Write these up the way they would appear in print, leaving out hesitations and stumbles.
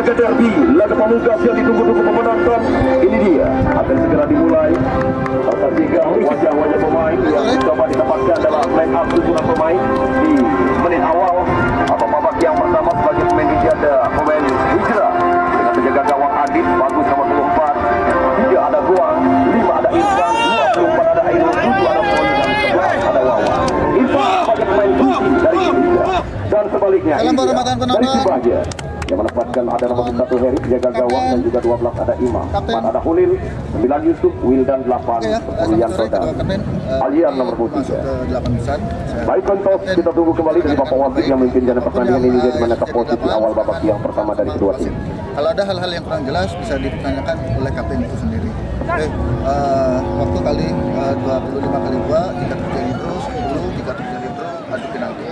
laga derby, laga pamungkas yang ditunggu-tunggu penonton. Ini dia akan segera dimulai. Saksikan wajah-wajah pemain yang coba ditempatkan dalam line up susunan pemain di menit awal atau babak yang pertama sebagai pemain inti ada pemain Hijrah dengan penjaga gawang Adit bagus nomor 24, 3 ada Goang, 5 ada Irfan, 24 ada Ainul, 7 ada Poli, dan 11 ada Wawan. Irfan sebagai pemain kunci dari Hijrah dan sebaliknya dari Subahja yang menempatkan ada nomor 1 Heri penjaga gawang dan juga 12 ada Imam, 4 ada Hulil, 9 Yusuf, Wildan 8, 10 Yanto dan Alian nomor 3. Baik kontos, kita tunggu kembali dari Bapak Wasit yang memimpin jalannya pertandingan ini dari mana ke posisi awal babak yang pertama dari kedua tim. Kalau ada hal-hal yang kurang jelas bisa ditanyakan oleh kapten itu sendiri. Oke, waktu kali 25 kali 2 jika terjadi terus 10 jika terjadi terus adu penalti.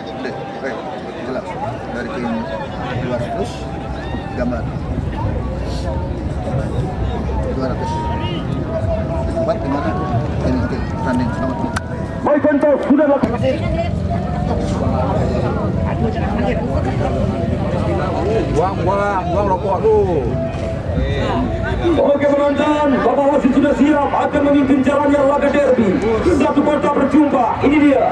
Oke, jelas dari tim luar terus gambar 200 tempat di mana ini oke tanding selamat. Baik kontos, sudah lakukan. Buang rokok dulu. Oke penonton, Bapak Wasit sudah siap akan memimpin jalannya laga derby. Satu kota berjumpa, ini dia.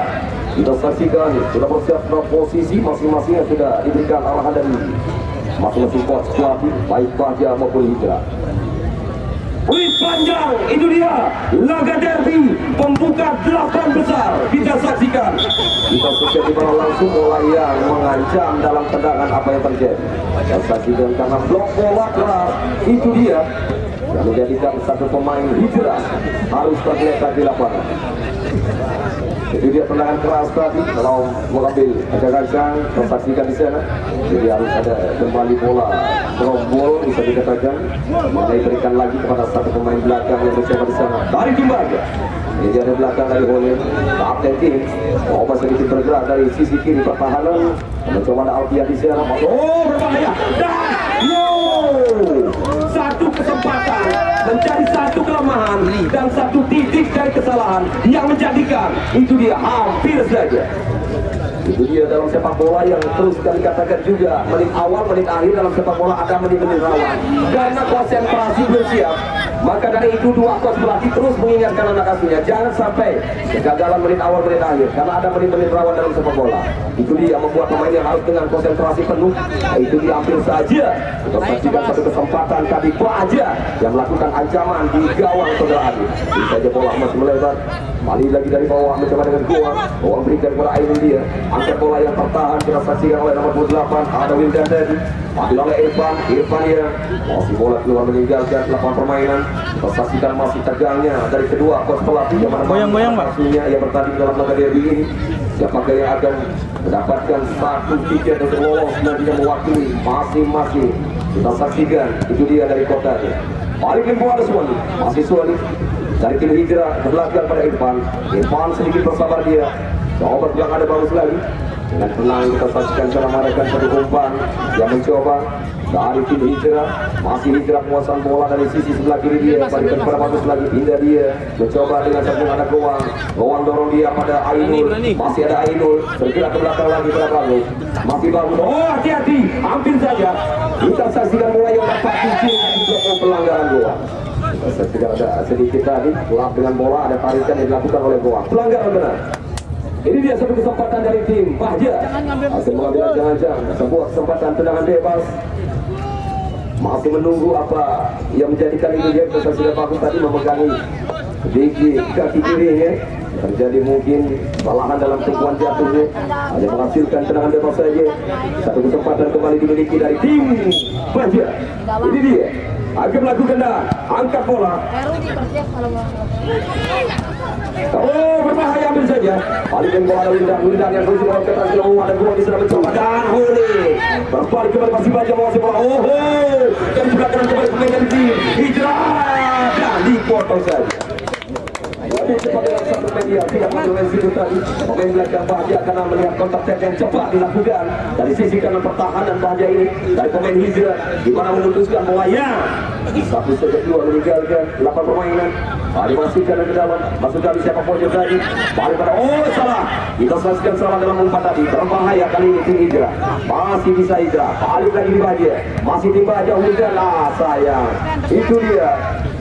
Kita saksikan sudah bersiap posisi masing-masing yang sudah diberikan arahan dari masing-masing coach pelatih baik Bahja maupun Hijrah. Wih panjang, itu dia laga derby pembuka 8 besar. Kita saksikan. Kita saksikan di bawah langsung bola yang mengancam dalam tendangan apa yang terjadi. Kita saksikan karena blok bola keras itu dia yang menjadikan satu pemain Hijrah harus tergeletak di lapangan. Jadi dia tendangan keras tadi kalau mengambil agak kencang, saksikan di sana. Jadi harus ada kembali bola terombol bisa dikatakan, mengenai berikan lagi kepada satu pemain belakang yang bersama di sana. Dari Jumbaga. Jadi ada belakang dari Holil, kapten tim. Coba sedikit bergerak dari sisi kiri pertahanan. Mencoba ada Alfian di sana. Oh berbahaya. Satu kesempatan mencari satu kelemahan dan satu titik dari kesalahan yang menjadikan itu dia hampir saja. Itu dia dalam sepak bola yang terus kami katakan juga menit awal menit akhir dalam sepak bola ada menit-menit rawan karena konsentrasi belum siap. Maka dari itu dua coach pelatih terus mengingatkan anak asuhnya jangan sampai kegagalan menit awal menit akhir karena ada menit-menit rawan dalam sepak bola. Itu dia membuat pemain yang harus dengan konsentrasi penuh. Itu dia hampir saja kita saksikan satu kesempatan tadi Bahja yang melakukan ancaman di gawang saudara Adi. Ini saja bola masih melebar. Kembali lagi dari bawah mencoba dengan Goang berikan kepada Ainul dia. Angkat bola yang tertahan kita saksikan oleh nomor 28 ada Wildan tadi. Ambil oleh Irfan ya. Masih bola keluar meninggalkan lapangan permainan. Kita saksikan masih tegangnya dari kedua coach pelatih yang goyang-goyang Pak. Yang bertanding dalam laga derby ini. Siapakah yang akan mendapatkan satu tiket untuk lolos nantinya mewakili masing-masing. Kita saksikan itu dia dari kota dia. Balikin bola ada Suwani. Masih Suwani dari tim Hijrah ke belakang pada Irfan. Irfan sedikit bersabar dia. Coba yang ada bagus lagi. Dengan tenang kita saksikan cara mereka pada umpan yang mencoba dari tim Hijrah. Masih Hijrah penguasaan bola dari sisi sebelah kiri dia. Balikan kepada bagus lagi. Indah dia mencoba dengan satu ada Goang. Goang dorong dia pada Ainul. Masih ada Ainul. Bergerak ke belakang lagi pada bagus. Masih bagus. Oh hati-hati. Hampir saja. Kita saksikan bola yang dapat kucing untuk pelanggaran Goang. Tidak ada sedikit tadi lap dengan bola ada tarikan yang dilakukan oleh Goang. Pelanggaran benar. Ini dia satu kesempatan dari tim Bahja. Masih mengambil jangan-jangan sebuah kesempatan tendangan bebas. Masih menunggu apa yang menjadikan itu dia sudah bagus tadi memegangi di kaki kirinya. Terjadi mungkin kesalahan dalam tumpuan jatuhnya. Hanya menghasilkan tendangan bebas saja. Satu kesempatan kembali dimiliki dari tim Bahja. Ini dia. Akan melakukan angkat bola. Oh berbahaya ambil saja. Balikin bola ada Wildan yang terus bola ke atas jauh ada Goang di sana mencoba dan Huli berbalik kembali masih Bahja menguasai bola. Oh dari sebelah kanan kembali pemain dari tim Hijrah dan dipotong saja. Lebih cepat dalam satu media, tidak mengenai situ tadi. Pemain belakang Bahja karena melihat kontak tek yang cepat dilakukan dari sisi kanan pertahanan Bahja ini dari pemain Hijrah, di mana memutuskan melayang. Satu saja dua meninggalkan 8 permainan. Dimasukkan ke dalam, masuk dari siapa pojok tadi. Balik pada salah. Kita saksikan salah dalam umpan tadi. Berbahaya kali ini tim Hijrah. Masih bisa Hijrah. Balik lagi di Bahja. Masih tim Bahja hujan sayang. Itu dia.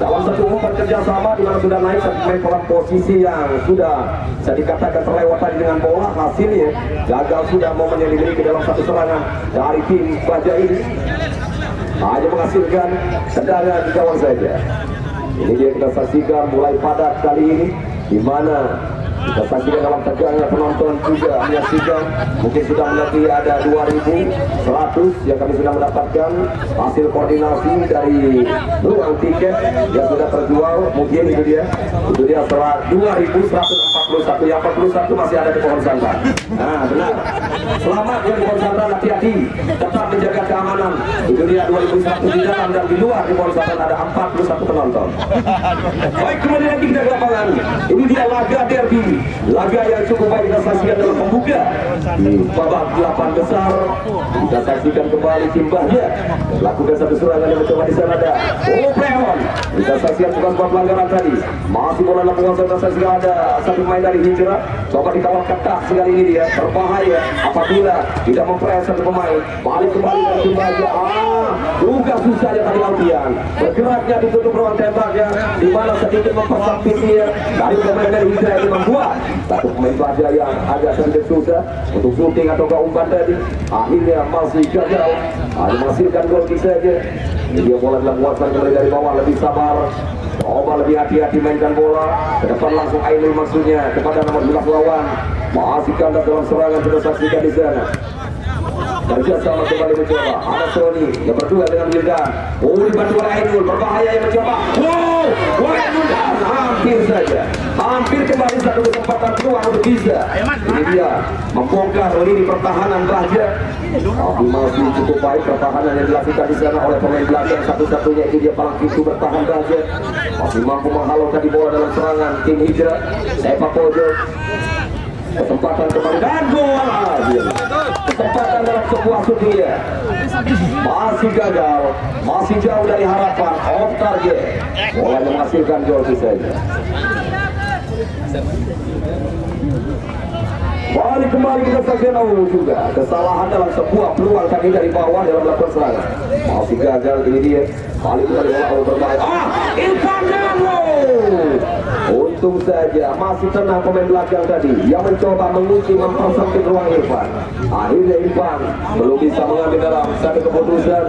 Dalam satu umpan kerjasama di mana sudah naik satu pemain dalam posisi yang sudah bisa dikatakan terlewat tadi dengan bola, hasilnya gagal sudah momen yang dimiliki dalam satu serangan dari tim Bahja ini. Hanya menghasilkan tendangan di gawang saja. Ini dia kita saksikan mulai padat kali ini, di mana kita saksikan dalam tegangnya penonton juga menyaksikan. Mungkin sudah melebihi ada 2.100 yang kami sudah mendapatkan hasil koordinasi dari ruang tiket yang sudah terjual. Mungkin itu dia 2.141, yang 41 masih ada di pohon santan. Nah benar, selamat yang di pohon santan, hati-hati, tetap menjaga keamanan. Itu dia 2.100 di dalam dan di luar di pohon santan ada 41 penonton. Baik, kembali lagi kita ke lapangan. Ini dia laga derby, laga yang cukup baik kita saksikan dalam pembuka di babak 8 besar. Kita saksikan kembali tim Bahja lakukan satu serangan yang mencoba di sana ada Preon. Kita saksikan bukan sebuah pelanggaran tadi, masih bola dalam penguasaan. Kita saksikan ada satu pemain dari Hijrah coba dikawal ketat sekali ini dia, berbahaya apabila tidak mempres satu pemain. Balik kembali dari tim Bahja. Juga susahnya tadi Alfian bergeraknya ditutup ruang tembaknya, di mana sedikit mempersempitnya dari pemain dari Hijrah ini membuat satu pemain Bahja yang agak sedikit susah untuk shooting atau umpan tadi. Akhirnya masih gagal, hanya menghasilkan gol saja. Ini dia bola dalam muatan kembali dari bawah, lebih sabar, coba lebih hati-hati mainkan bola ke depan langsung Ainul maksudnya kepada nomor 12 lawan. Masih kandas dalam serangan, kita saksikan di sana. Kerja sama kembali mencoba. Ada Sony yang berdua dengan Wildan. Dibantu oleh Ainul, berbahaya yang mencoba. Ainul hampir saja. Hampir kembali satu kesempatan peluang untuk bisa. Ini dia membongkar lini pertahanan Bahja. Tapi masih cukup baik pertahanan yang dilakukan di sana oleh pemain belakang. Satu-satunya itu dia palang pintu bertahan Bahja. Masih mampu menghalau tadi bola dalam serangan tim Hijrah. Sepak pojok. Kesempatan kembali dan gol. Kesempatan dalam sebuah shooting dia masih gagal, masih jauh dari harapan, off target. Bola menghasilkan gol saja. Balik kembali kita saksikan juga kesalahan dalam sebuah peluang tadi dari bawah dalam melakukan serangan. Masih gagal, ini dia. Balik kembali bola berbahaya. Irfan Nano. Untung saja masih tenang pemain belakang tadi yang mencoba mengunci mempersempit ruang Irfan. Akhirnya Irfan belum bisa mengambil dalam satu keputusan.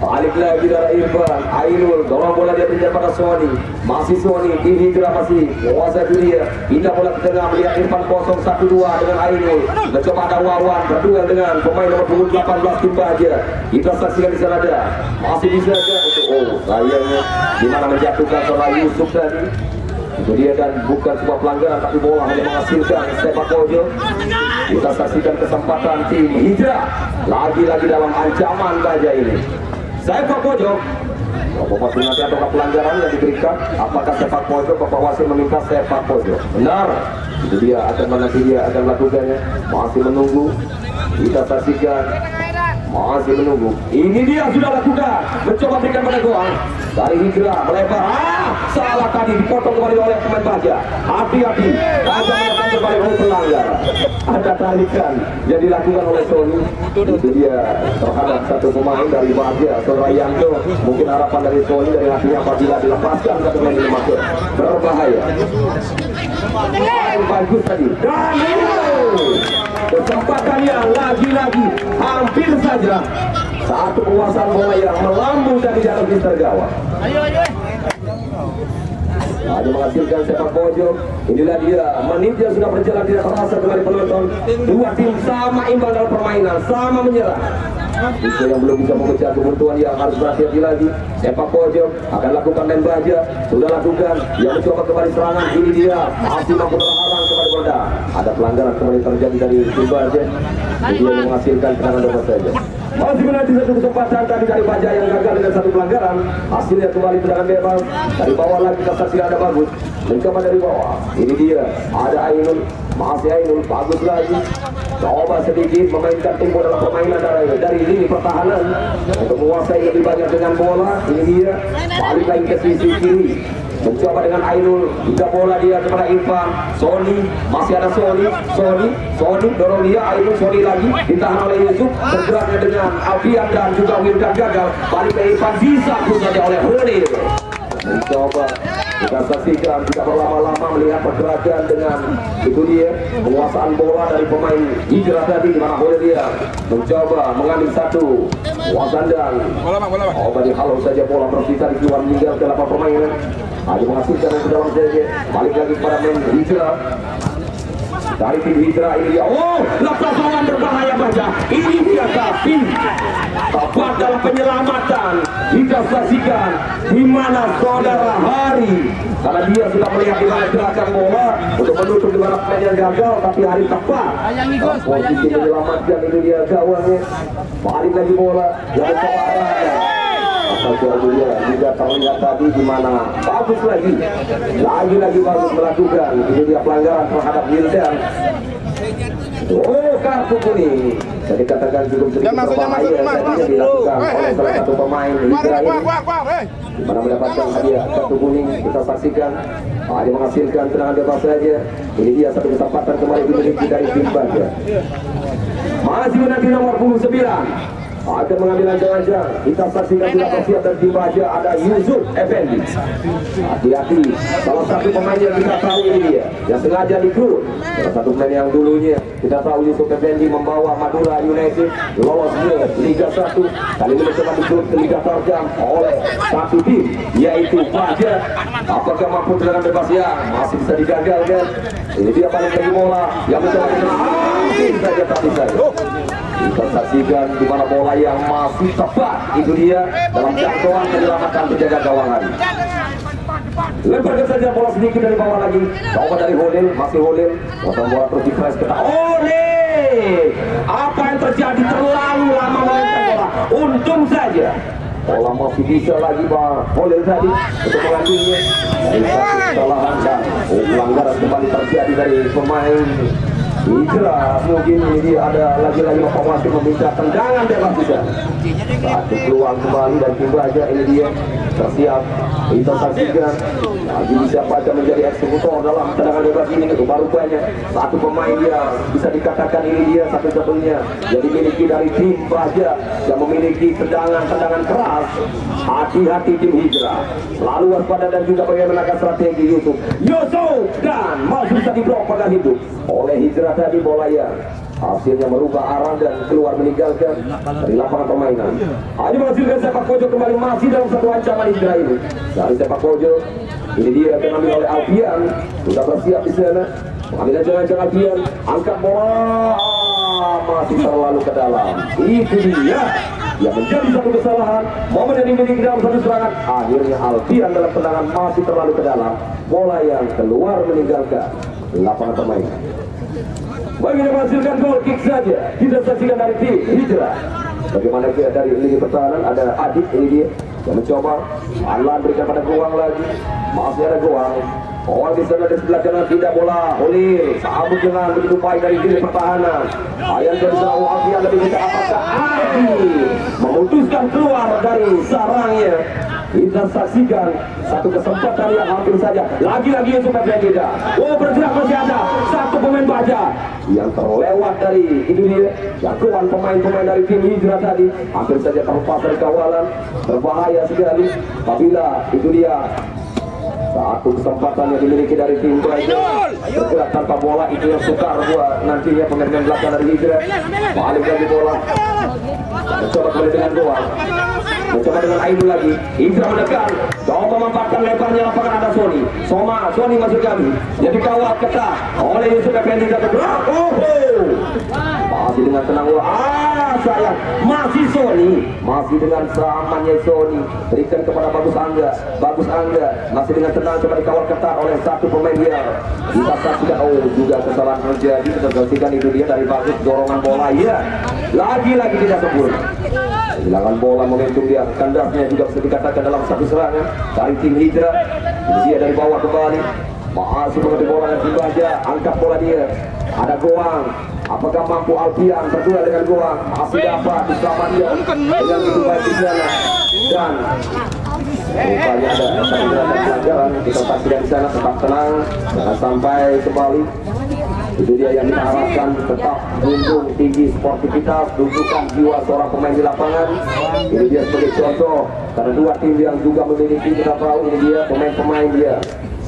Balik lagi dari Irfan. Ainul dorong bola dia pindah pada Sony. Masih Sony di Hijrah masih menguasai dia. Pindah bola ke tengah melihat Irfan kosong 1-2 dengan Ainul. Mencoba ada Wawan berduel dengan pemain nomor 18 tim Bahja. Kita saksikan di sana ada masih bisa aja untuk sayangnya di mana menjatuhkan seorang Yusuf tadi. Itu dia dan bukan sebuah pelanggaran tapi bola hanya menghasilkan sepak pojok. Kita saksikan kesempatan tim Hijrah lagi-lagi dalam ancaman Bahja ini. Sepak pojok. Bapak wasit nanti atau pelanggaran yang diberikan, apakah sepak pojok? Bapak wasit meminta sepak pojok. Benar. Itu dia akan nanti dia akan melakukannya. Masih menunggu. Kita saksikan. Masih menunggu. Ini dia sudah lakukan. Mencoba berikan pada gawang dari Hijrah melebar. Salah tadi dipotong kembali oleh pemain Bahja. Hati-hati. Bahja melakukan kembali oleh pelanggar. Ada tarikan yang dilakukan oleh Sony. Itu dia terhadap satu pemain dari Bahja, Saudara Yanto. Mungkin harapan dari Sony dari hatinya apabila dilepaskan satu pemain ini masuk berbahaya. Bagus tadi. Dan kesempatan yang lagi-lagi hampir saja satu penguasaan bola yang melambung dari dalam pintar gawang. Ada menghasilkan sepak pojok. Inilah dia menit yang sudah berjalan tidak terasa kembali penonton. Dua tim sama imbang dalam permainan, sama menyerah. Itu yang belum bisa memecah kebutuhan yang harus berhati-hati lagi. Sepak pojok akan lakukan dan Bahja sudah lakukan. Yang mencoba kembali serangan ini dia masih mampu terhalang kembali bola. Ada pelanggaran kembali terjadi dari tim Bahja. Itu yang menghasilkan serangan dapat saja. Masih menanti satu kesempatan tadi dari Baja yang gagal dengan satu pelanggaran. Hasilnya kembali tendangan bebas dari bawah lagi. Kita saksikan ada bagus mencoba dari bawah. Ini dia ada Ainul, masih Ainul bagus lagi. Coba sedikit memainkan tempo dalam permainan dari lini pertahanan untuk menguasai lebih banyak dengan bola. Ini dia balik lagi ke sisi kiri. Mencoba dengan Ainul, juga bola dia kepada Irfan. Sony, masih ada Sony dorong dia. Ainul, Sony lagi ditahan oleh Yusuf. Bergeraknya dengan Alfian dan juga Wildan gagal. Balik ke Irfan, bisa pun saja oleh Holil. Mencoba, kita saksikan tidak berlama-lama melihat pergerakan dengan itu dia penguasaan bola dari pemain Hijrah tadi, di mana Holil dia mencoba mengambil satu Wasandan. Coba dihalau saja bola bersisa di keluar meninggal ke lapangan permainan. Ada menghasilkan yang ke dalam saja. Balik lagi kepada main Hijrah. Dari tim Hijrah ini dia. Oh, lepas lawan berbahaya Baja. Ini dia tapi tepat dalam penyelamatan. Kita saksikan di mana saudara Hari, karena dia sudah melihat di mana gerakan bola untuk menutup di mana pemain yang gagal, tapi Hari tepat. Posisi menyelamatkan itu dia gawangnya. Balik lagi bola yang mencoba arahnya. Dia juga terlihat tadi di mana bagus lagi bagus melakukan itu dia pelanggaran terhadap Wildan. Oh, kartu kuning. Jadi katakan cukup sedikit berbahaya tadinya dilakukan oleh salah satu pemain Israel. Di mana mendapatkan hadiah kartu kuning. Kita saksikan dia menghasilkan tendangan bebas saja. Ini dia satu kesempatan kembali dimiliki dari tim Baja. Masih menanti nomor 29 akan mengambil ancang-ancang. Kita saksikan sudah bersiap dari tim Baja ada Yusuf Effendi. Hati-hati, salah satu pemain yang kita tahu ini dia yang sengaja dikrut. Salah satu pemain yang dulunya kita tahu Yusuf Effendi membawa Madura United lolos ke Liga 1. Kali ini mencoba dikrut ke Liga Tarjam oleh satu tim yaitu Baja. Apakah mampu tendangan bebas yang masih bisa digagalkan? Ini dia balik lagi bola yang mencoba saja tapi saja. Kita saksikan di mana bola yang masih tepat itu dia dalam jangkauan menyelamatkan penjaga gawang Hari. Lemparkan saja bola sedikit dari bawah lagi. Coba dari Holil, masih Holil. Potong bola terus di-press ke Holil. Apa yang terjadi terlalu lama melempar bola. Untung saja bola masih bisa lagi Pak Holil tadi untuk mengambilnya. Dari satu kesalahan dan pelanggaran kembali terjadi dari pemain Hijrah. Mungkin ini ada lagi-lagi wasit meminta tendangan bebas juga. Satu peluang kembali dari tim Baja. Ini dia tersiap. Kita saksikan lagi siapa akan menjadi eksekutor dalam tendangan bebas ini. Baru banyak satu pemain dia bisa dikatakan ini dia satu-satunya yang dimiliki dari tim Baja yang memiliki tendangan keras. Hati-hati tim Hijrah, selalu waspada dan juga bagaimana strategi Yusuf dan masih bisa diblok pada hidup oleh Hijrah tadi. Bola yang hasilnya merubah arah dan keluar meninggalkan dari lapangan permainan. Ini menghasilkan sepak pojok kembali masih dalam satu ancaman Hijrah ini. Dari sepak pojok ini dia akan ambil oleh Alfian, sudah bersiap di sana. Mengambil ancang-ancang Alfian, angkat bola masih terlalu ke dalam. Itu dia yang menjadi satu kesalahan. Momen yang dimiliki dalam satu serangan, akhirnya Alfian dalam tendangan masih terlalu ke dalam. Bola yang keluar meninggalkan lapangan permainan. Bagi yang menghasilkan gol kick saja. Kita saksikan dari tim Hijrah. Bagaimana dia dari lini pertahanan ada Adit ini dia yang mencoba. Alan berikan pada Goang lagi. Masih ada Goang. Oh, di sana di sebelah kanan tidak bola. Holil sambut dengan begitu baik dari lini pertahanan. Ayam dari jauh Alfian lebih dekat. Apakah Adi memutuskan keluar dari sarangnya? Kita saksikan satu kesempatan yang hampir saja. Lagi-lagi Yusuf Effendi. Oh, bergerak masih ada satu pemain Baja yang terlewat dari itu dia. Jangkauan pemain-pemain dari tim Hijrah tadi hampir saja terlepas dari kawalan. Berbahaya sekali apabila itu dia satu kesempatan yang dimiliki dari tim Baja. Bergerak tanpa bola itu yang sukar buat nantinya pemain belakang dari Hijrah. Balik lagi bola. Mencoba kembali dengan Goang. Mencoba dengan Ainul lagi. Hijrah menekan. Coba memanfaatkan lebarnya lapangan ada Sony. Sony masuk kami. Jadi kawat ketat oleh Yusuf Effendi. Oh, Masih dengan tenang. Sayang. Masih Sony. Masih dengan samannya Sony. Berikan kepada Bagus Angga. Bagus Angga. Masih dengan tenang coba dikawal ketat oleh satu pemain dia. Kita saksikan. Juga kesalahan terjadi. Kita saksikan itu dia dari Bagus. Dorongan bola. Ya. Lagi-lagi tidak sempurna. Kehilangan bola momentum dia. Kandasnya juga bisa dikatakan dalam satu serangan dari tim Hijrah. Dia dari bawah kembali. Masih mengerti bola dan Dibaja. Angkat bola dia. Ada Goang. Apakah mampu Alfian berdua dengan Goang? Masih dapat bersama dia dengan itu baik di sana. Dan rupanya ada pelajaran. Kita saksikan di sana. Tetap tenang. Jangan sampai kembali. Itu dia yang kita harapkan. Tetap junjung tinggi sportivitas, tunjukkan jiwa seorang pemain di lapangan. Ini dia sebagai contoh karena dua tim yang juga memiliki kita tahu ini dia pemain-pemain dia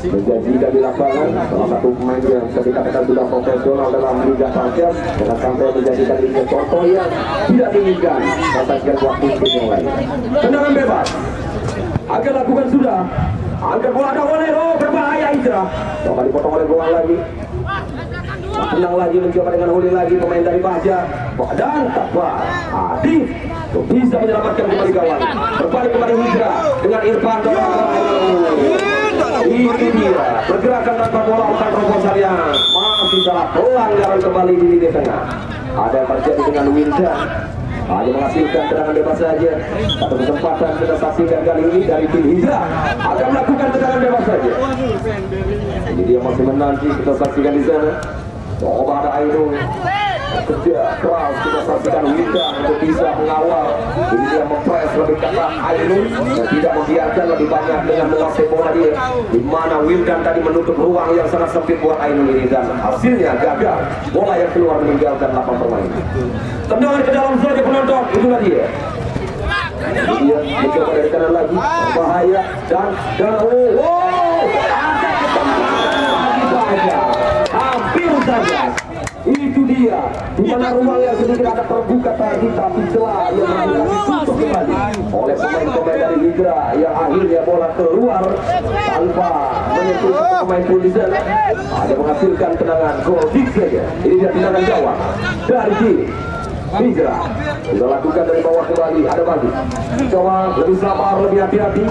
menjanjikan di lapangan. Salah satu pemain yang bisa dikatakan sudah profesional dalam Liga Parkir, jangan sampai menjadikan ini contoh yang tidak diinginkan. Saksikan waktu tim yang lain. Tendangan bebas akan lakukan sudah. Angkat bola ada Walero, berbahaya Hijrah. Coba dipotong oleh Goang lagi. Tenang lagi mencoba dengan Huli lagi pemain dari Baja. Dan tepat Adif bisa menyelamatkan kembali gawang. Berbalik kembali Hijrah dengan Irfan. Itu dia pergerakan tanpa bola umpan terobosan yang masih salah pelanggaran kembali di lini tengah. Ada yang terjadi dengan Windan. Hanya menghasilkan tendangan bebas saja. Satu kesempatan kita saksikan kali ini dari tim Hijrah akan melakukan tendangan bebas saja. Ini dia masih menanti, kita saksikan di sana. Coba ada Ainul kerja keras, kita saksikan Windan untuk bisa mengawal. Ini dia mempres lebih ketat Ainul dan tidak membiarkan lebih banyak dengan menguasai bola dia. Di mana Windan tadi menutup ruang yang sangat sempit buat Ainul ini dan hasilnya gagal. Bola yang keluar meninggalkan lapang permainan. Tendangan ke dalam saja penonton, itulah dia. Dia mencoba dari kanan lagi, bahaya dan hampir saja. Itu dia di mana ruang yang sedikit ada terbuka tadi, tapi celah yang ditutup kembali oleh pemain-pemain dari Hijrah yang akhirnya bola keluar tanpa menyentuh pemain pun di sana. Ada menghasilkan tendangan gol kick saja. Ini dia tendangan gawang dari tim Hijrah. Sudah lakukan dari bawah kembali. Ada Bagus. Coba lebih sabar, lebih hati-hati.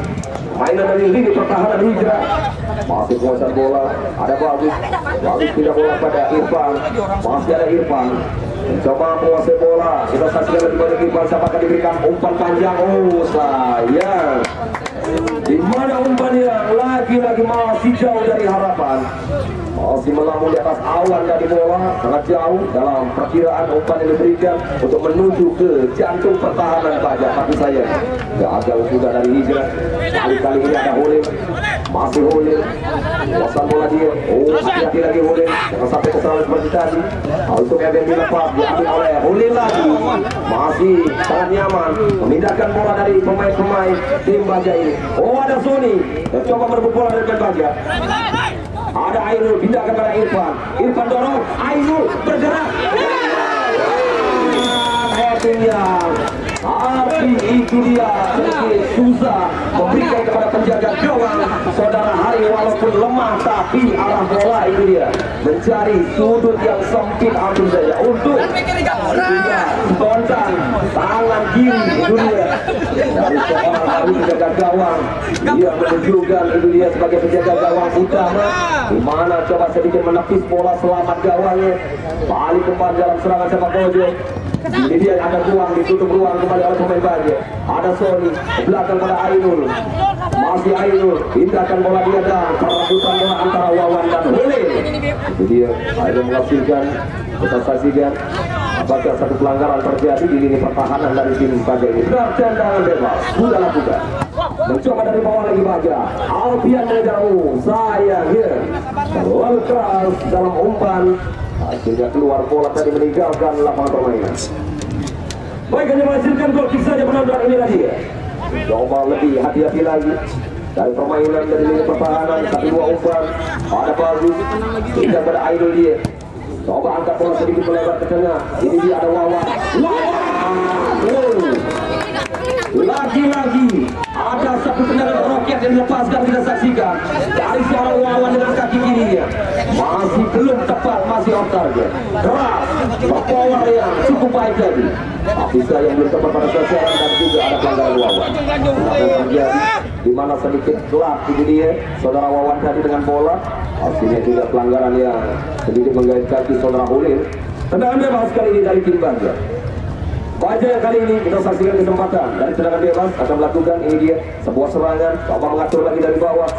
Mainan dari lini pertahanan Hijrah. Masih penguasaan bola. Ada Bagus. Bagus tidak bola pada Irfan. Masih ada Irfan. Coba menguasai bola. Kita saksikan lebih banyak Irfan. Siapa akan diberikan umpan panjang? Sayang. Di mana umpan yang lagi-lagi masih jauh dari harapan. Masih melamun di atas awan dari bola, sangat jauh dalam perkiraan umpan yang diberikan untuk menuju ke jantung pertahanan Baja. Tapi saya gagal juga dari Hijrah. Kali-kali ini ada Hulil, masih Hulil, kuasaan bola dia. Hati-hati lagi Hulil, jangan sampai kesalahan seperti tadi. Untuk Eben dilepas, diambil oleh Hulil lagi. Masih sangat nyaman memindahkan bola dari pemain-pemain tim Baja ini. Ada Sony yang coba merebut bola dari Baja. Ada Ainul, pindahkan kepada Irfan. Irfan dorong, Ainul bergerak. Headingnya. Tapi itu dia sedikit susah memberikan kepada penjaga gawang saudara Hari, walaupun lemah tapi arah bola itu dia mencari sudut yang sempit ambil saja untuk spontan tangan kiri itu dia dari seorang Hari penjaga gawang. Dia menunjukkan itu dia sebagai penjaga gawang utama, di mana coba sedikit menepis bola selamat gawangnya. Balik kembali dalam serangan sepak bola. Ini dia ada ruang, ditutup ruang kembali oleh pemain Baja. Ada Sony, belakang pada Ainul. Masih Ainul, pindahkan bola dia dan perebutan bola antara Wawan dan Hulil. Itu dia, Ainul menghasilkan. Kita saksikan apakah satu pelanggaran terjadi di lini pertahanan dari tim Baja ini. Tendangan bebas, sudah lakukan. Mencoba dari bawah lagi Baja. Alfian dari jauh, sayangnya terlalu keras dalam umpan. Akhirnya keluar bola tadi meninggalkan lapangan permainan. Baik, hanya menghasilkan gol kick saja penonton ini lagi. Coba lebih hati-hati lagi dari permainan dari lini pertahanan. 1-2 umpan. Ada Bagus. Tidak pada Ainul dia. Coba angkat bola sedikit melebar ke tengah. Ini dia ada Wawan. Lagi-lagi ada satu tendangan roket yang dilepaskan, kita saksikan dari seorang Wawan dengan kaki kirinya. Masih belum tepat. masih off target. Keras, power yang cukup baik tadi. Tapi saya belum tepat pada sasaran dan juga ada pelanggaran Wawan. Akan terjadi di mana sedikit gelap ini dia saudara Wawan tadi dengan bola. Artinya juga pelanggaran yang sedikit menggait kaki saudara Hulil. Tendangan bebas kali ini dari tim Baja. Baja yang kali ini kita saksikan kesempatan dari tendangan bebas akan melakukan ini dia sebuah serangan. Coba mengatur lagi dari bawah.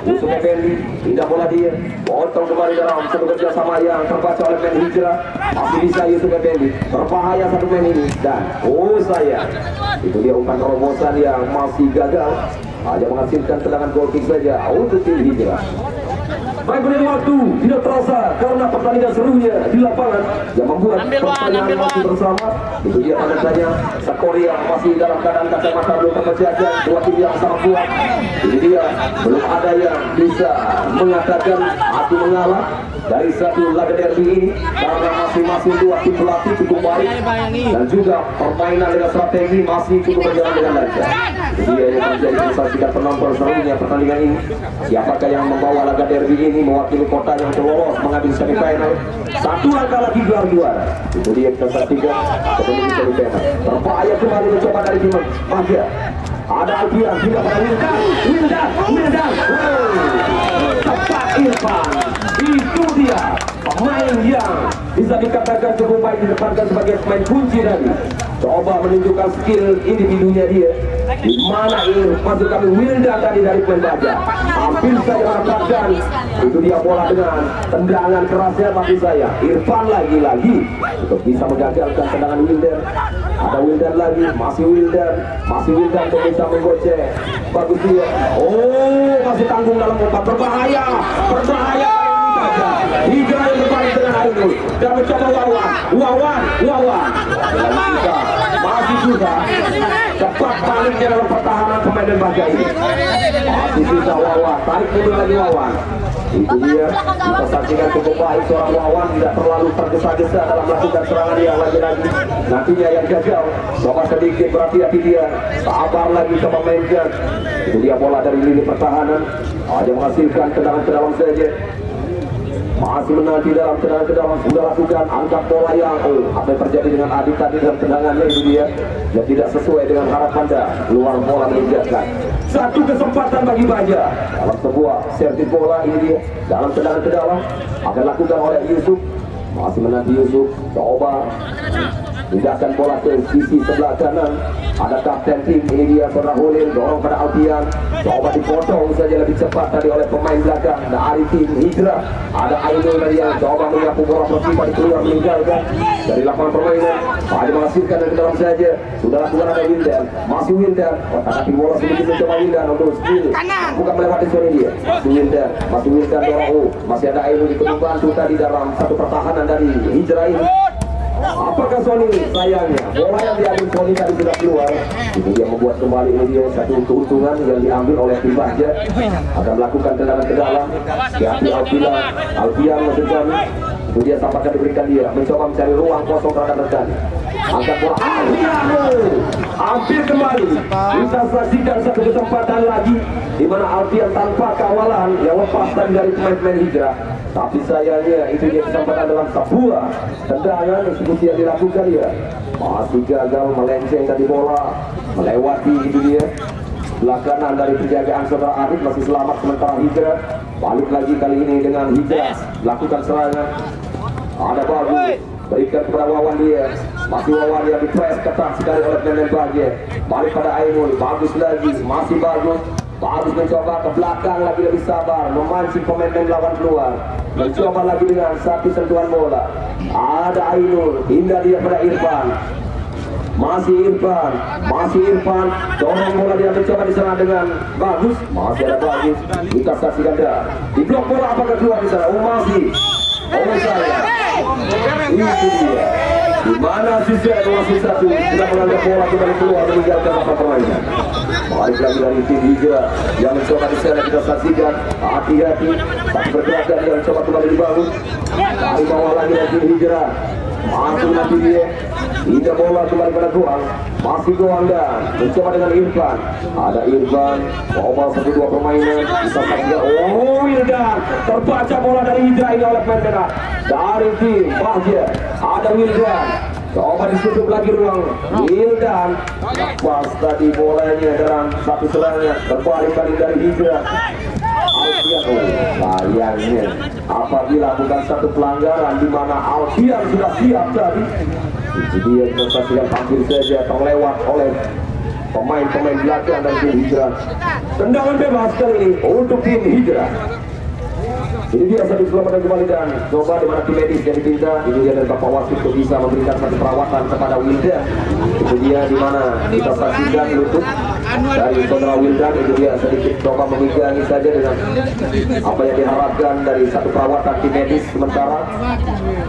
Yusuf Effendi, pindah bola dia, potong kembali dalam satu kerjasama yang terbaca oleh pemain Hijrah. Masih bisa Yusuf Effendi, berbahaya satu pemain ini dan saya itu dia umpan terobosan yang masih gagal, hanya menghasilkan tendangan goal kick saja untuk tim Hijrah. Baik, beri waktu tidak terasa karena pertandingan serunya di lapangan yang membuat pertandingan masih bersama. Itu dia tandanya skor yang masih dalam keadaan kacamata belum terpecahkan, dua tim yang sama kuat. Ini dia belum ada yang bisa mengatakan aku mengalah dari satu laga derby ini karena masing-masing dua tim pelatih cukup baik dan juga permainan dengan strategi masih cukup berjalan dengan lancar. Jadi yang menjadi saksikan penonton serunya pertandingan ini, siapakah yang membawa laga derby ini mewakili kotanya untuk lolos mengambil semifinal. Satu langkah lagi gelar juara. Itu dia kita saksikan sebelum semifinal. Berbahaya kembali mencoba dari tim Baja. Ada Alfian tidak pada Wildan. Tepat Irfan. Itu dia pemain yang bisa dikatakan cukup baik ditempatkan sebagai pemain kunci tadi. Coba menunjukkan skill individunya dia. Di mana maksud kami Wildan tadi dari pemain Baja. Hampir saja mendapatkan itu dia bola dengan tendangan kerasnya, tapi saya Irfan lagi-lagi untuk bisa menggagalkan tendangan Wildan. Ada Wildan lagi, masih Wildan untuk bisa menggocek. Bagus dia. Masih tanggung dalam umpan, berbahaya. Hijrah yang berbalik dengan Ainul dan mencoba Wawan. Masih juga cepat baliknya dalam pertahanan pemain dan Baja ini. Masih bisa Wawan, tarik mundur lagi Wawan. Itu dia, kita saksikan cukup baik seorang Wawan, tidak terlalu tergesa-gesa dalam melakukan serangan yang lagi-lagi. Nantinya yang gagal, coba sedikit berhati-hati dia, sabar lagi coba mainkan. Itu dia bola dari lini pertahanan, hanya menghasilkan tendangan ke dalam saja. Masih menanti dalam tendangan ke dalam, sudah lakukan angkat bola yang apa yang terjadi dengan Adit tadi dalam tendangannya itu dia yang tidak sesuai dengan harapan anda, luar bola meninggalkan. Satu kesempatan bagi Baja dalam sebuah servis bola ini dia dalam tendangan ke dalam akan lakukan oleh Yusuf. Masih menanti Yusuf, coba pindahkan bola ke sisi sebelah kanan. Ada kapten tim ini dia saudara Hulil, dorong pada Alfian, coba dipotong saja lebih cepat tadi oleh pemain belakang dari tim Hijrah. Ada Ainul tadi yang coba menyapu bola persipa di keluar meninggalkan dari lapangan permainan. Hanya menghasilkan dari dalam saja. Sudah lakukan ada Wildan, masih Wildan. Tapi bola sedikit mencoba Wildan untuk skill, bukan melewati zona dia. Masih Wildan dorong. Masih ada Ainul ikut membantu tadi dalam satu pertahanan dari Hijrah ini. Apakah Sony sayangnya bola yang diambil Sony tadi sudah keluar. Itu dia membuat kembali ini dia satu keuntungan yang diambil oleh tim Baja. Akan melakukan tendangan ke dalam. Alfian maksud kami. Itu dia sampaikan diberikan dia mencoba mencari ruang kosong terhadap rekan. Angkat bola hampir kembali. Kita saksikan satu kesempatan lagi di mana Alfian tanpa kawalan yang lepas dari pemain-pemain Hijrah. Tapi sayangnya itu dia kesempatan dalam sebuah tendangan eksekusi yang dilakukan dia masih gagal melenceng dari bola melewati itu dia belakangan dari penjagaan saudara Arif. Masih selamat sementara Hijrah balik lagi kali ini dengan Hijrah lakukan serangan. Ada bagus berikan kepada Wawan dia, masih Wawan yang dipres ketat sekali oleh pemain Baja. Balik pada Ainul, bagus lagi, masih bagus mencoba ke belakang lagi, lebih sabar memancing pemain lawan keluar, mencoba lagi dengan satu sentuhan bola. Ada Ainul, hingga dia pada Irfan. Masih Irfan dorong bola, dia mencoba diserang dengan bagus, masih ada bagus. Kita saksikan dah di blok bola apakah keluar di sana. Masih saya itu dia di mana sisa 2-1 sudah mengambil bola kembali keluar meninggalkan lapangan permainan. Balik lagi dari tim Hijrah yang mencoba di sana, kita saksikan hati-hati tapi pergerakan yang mencoba kembali dibangun dari bawah lagi dari tim Hijrah. Masih nanti dia. Tidak bola kembali pada Goang. Masih Goang dan mencoba dengan Irfan. Ada Irfan. Coba 1-2 permainan. Bisa saja. Oh Wildan. Terbaca bola dari Hidra ini oleh pemain merah. Dari tim Bahja. Ada Wildan. Coba ditutup lagi ruang Wildan. Pas tadi bolanya dalam satu serangan. Terbalik kali dari Hidra. Sayangnya apabila bukan satu pelanggaran di mana Alfian sudah siap tadi, itu dia prestasikan hampir saja terlewat oleh pemain-pemain belakang dan tim Hijrah. Tendangan bebas kali ini untuk tim Hijrah. Ini dia satu selamat kembali dan coba di mana tim medis yang dipinta. Ini dia dari Bapak Wasit untuk bisa memberikan satu perawatan kepada Wildan. Itu dia di mana kita saksikan lutut dari saudara Wildan. Itu dia sedikit coba memigangi saja dengan apa yang diharapkan dari satu perawatan tim medis sementara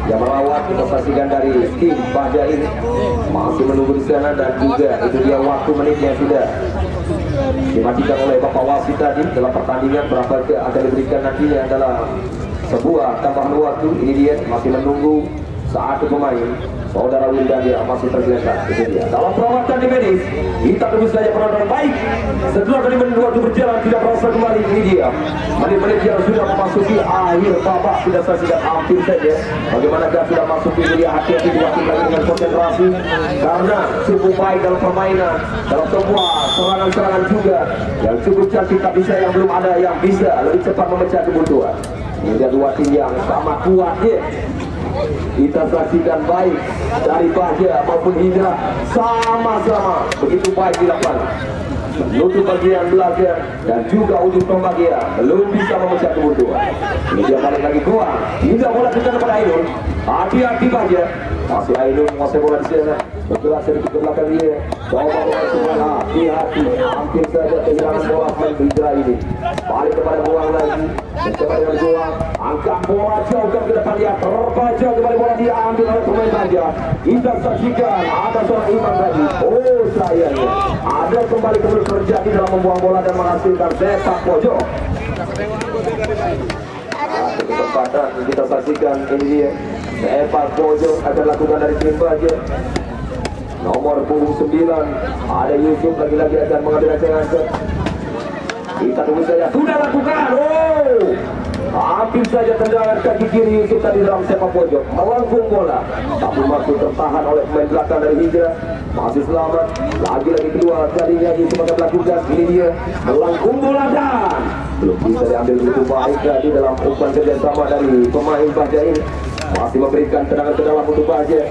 yang merawat. Kita saksikan dari tim Bahja ini masih menunggu di sana dan juga itu dia waktu menitnya sudah dimatikan oleh Bapak Wasit tadi dalam pertandingan. Berapa akan diberikan nantinya adalah sebuah tambahan waktu. Ini dia masih menunggu satu pemain. Saudara Wildan dia masih tergeletak. Itu dia dalam perawatan di medis. Kita tunggu saja penonton baik. Setelah dari menit waktu berjalan tidak merasa kembali. Ini dia menit-menit yang sudah memasuki akhir babak. Sudah saksikan hampir saja bagaimanakah sudah masuk ini dia. Hati-hati dua tim lagi dengan konsentrasi karena cukup baik dalam permainan, dalam semua serangan-serangan juga yang cukup cantik. Tapi saya yang belum ada yang bisa lebih cepat memecah kebutuhan. Ini dia dua tim yang sama kuatnya. Kita saksikan baik dari Bahja maupun Hidra sama-sama begitu baik di lapangan. Menutup bagian belakang dan juga ujung pembagian belum bisa memecah kebutuhan. Ini dia balik lagi Goang. Tidak bola kita kepada Ainun. Hati-hati Bahja. Masih Ainun menguasai bola di sana. Bergerak sedikit ke belakang dia. Coba bola semua. Hati-hati. Hampir saja kehilangan bola main Hidra ini. Balik kepada Goang lagi. Mencoba dengan Goang. Angkat bola jauh ke depan dia. Terbaca kembali bola dia ambil oleh pemain Bahja. Kita saksikan ada seorang Imam lagi. Oh sayangnya ada kembali terjadi dalam membuang bola dan menghasilkan sepak pojok. Kesempatan kita saksikan ini dia sepak pojok akan lakukan dari tim Bahja. Nomor punggung 9 ada Yusuf lagi-lagi akan mengambil ancang-ancang. Kita tunggu saja sudah lakukan. Oh hampir saja tendangan kaki kiri Yusuf tadi dalam sepak pojok melengkung bola tapi masih tertahan oleh pemain belakang dari Hijrah. Masih selamat lagi-lagi kedua kalinya Yusuf akan melakukan. Ini dia melengkung bola dan belum bisa diambil begitu baik tadi dalam umpan kerjasama dari pemain Bahja ini. Masih memberikan tendangan ke dalam untuk Bahja.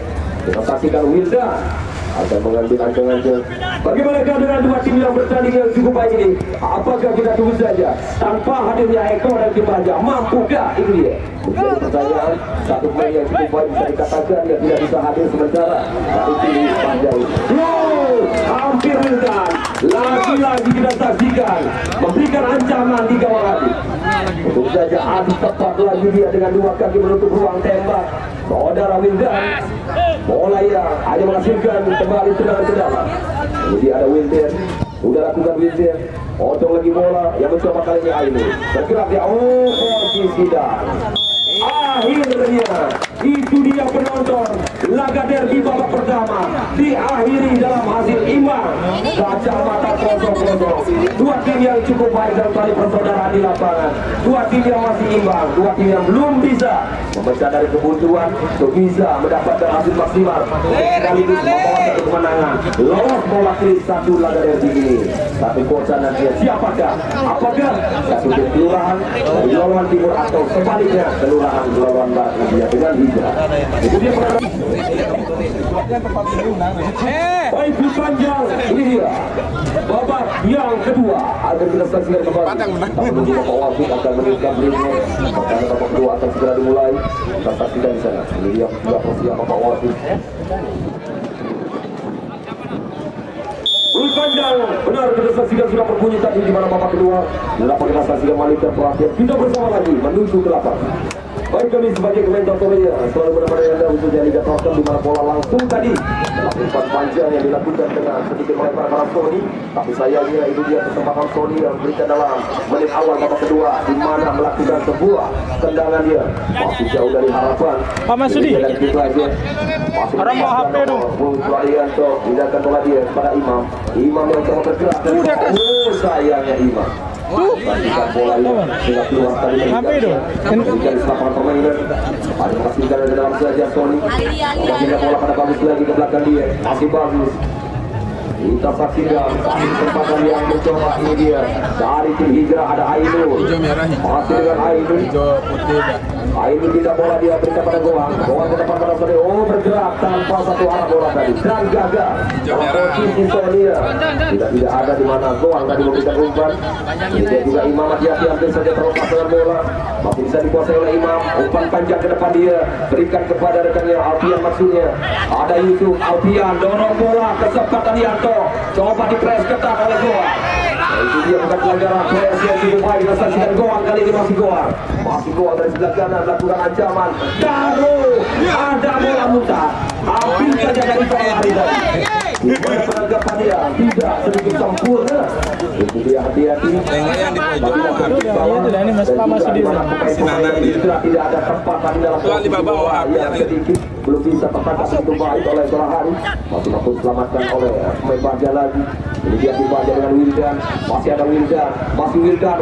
Kita saksikan Wildan akan mengambil ancang-ancang. Bagaimanakah dengan dua tim yang bertanding yang cukup baik ini? Apakah kita tunggu saja tanpa hadirnya Eko dan tim Bahja mampukah? Itu dia menjadi pertanyaan. Satu pemain yang cukup baik bisa dikatakan yang tidak bisa hadir sementara dari tim Bahja ini. Hampir Wildan lagi-lagi kita saksikan memberikan ancaman di gawang hati. Untuk saja adu tepat lagi dia dengan dua kaki menutup ruang tembak. Saudara Wildan bola yang hanya menghasilkan kembali tendangan ke dalam. Jadi ada Wildan sudah lakukan Wildan. Otong lagi bola yang mencoba kali ini Ainun. Bergerak dia. Oh posisi dan akhirnya itu dia penonton laga derby babak pertama diakhiri dalam hasil imbang. Kacamata kosong-kosong. Dua tim yang cukup baik dalam tali persaudaraan di lapangan. Dua tim yang masih imbang. Dua tim yang belum bisa memecah dari kebutuhan untuk bisa mendapatkan hasil maksimal sekaligus membawa satu kemenangan. Lolos bola kris satu laga derby ini. Satu kuota nanti siapakah? Apakah satu tim kelurahan dari Loloan Timur atau sebaliknya kelurahan Loloan Barat nantinya dengan Hijrah. Itu dia penonton. Baik panjang ini dia babak yang kedua akan kita saksikan kembali. Menunggu Bapak Wasit akan mengirimkan berikutnya. Pertandingan babak kedua akan segera dimulai. Kita saksikan di sana. Ini dia persiapan Bapak Wasit. Panjang benar kita saksikan sudah berbunyi tadi di mana babak kedua. Dapat kita saksikan Malika perhatian. Kita bersama lagi menuju ke lapangan. Baik, kami sebagai komentatornya selalu menemani Anda khususnya Liga Tottenham di mana bola langsung tadi dalam umpan panjang yang dilakukan dengan sedikit melebar para Sony, tapi sayangnya itu dia kesempatan Sony yang berikan dalam menit awal babak kedua di mana melakukan sebuah tendangan dia masih jauh dari harapan. Pak Masudi, orang mau HP dong. Suarianto pindahkan bola dia kepada Imam. Imam yang coba bergerak dan sayangnya Imam. Bola yang keluar tadi dari lapangan permainan. Ada menghasilkan dari dalam saja Sony. Pindah bola pada bagus lagi ke belakang dia. Masih bagus. Kita saksikan kesempatan yang mencoba ini dia dari tim Hijrah ada Ainul. Masih dengan Ainul. Ainul tidak bola dia berikan pada Goang. Goang ke depan pada Sony. Oh, bergerak tanpa satu arah bola tadi dan gagal. Posisi Sony tidak ada di mana Goang tadi memberikan umpan. Dia juga Imam hati-hati hampir saja terlepas dengan bola. Masih bisa dikuasai oleh Imam. Umpan panjang ke depan dia berikan kepada rekannya Alfian maksudnya. Ada Yusuf Alfian dorong bola kesempatan Yanto. Coba dipres ketat oleh Goang. Itu dia bukan pelanggaran pres yang cukup baik disaksikan Goang kali ini masih Goang dari sebelah kanan melakukan ancaman. Baru ada bola muntah. Habis saja dari hari tadi. Gimana penanggapan dia? Tidak sedikit sempurna. Itu dia hati-hati. Ini Mas Pak Masudi. Tidak ada tempat di dalam bola yang sedikit belum bisa tertangkap itu baik oleh Solahari. Masih mampu diselamatkan oleh pemain Baja lagi. Ini dia Baja dengan Wildan. Masih ada Wildan.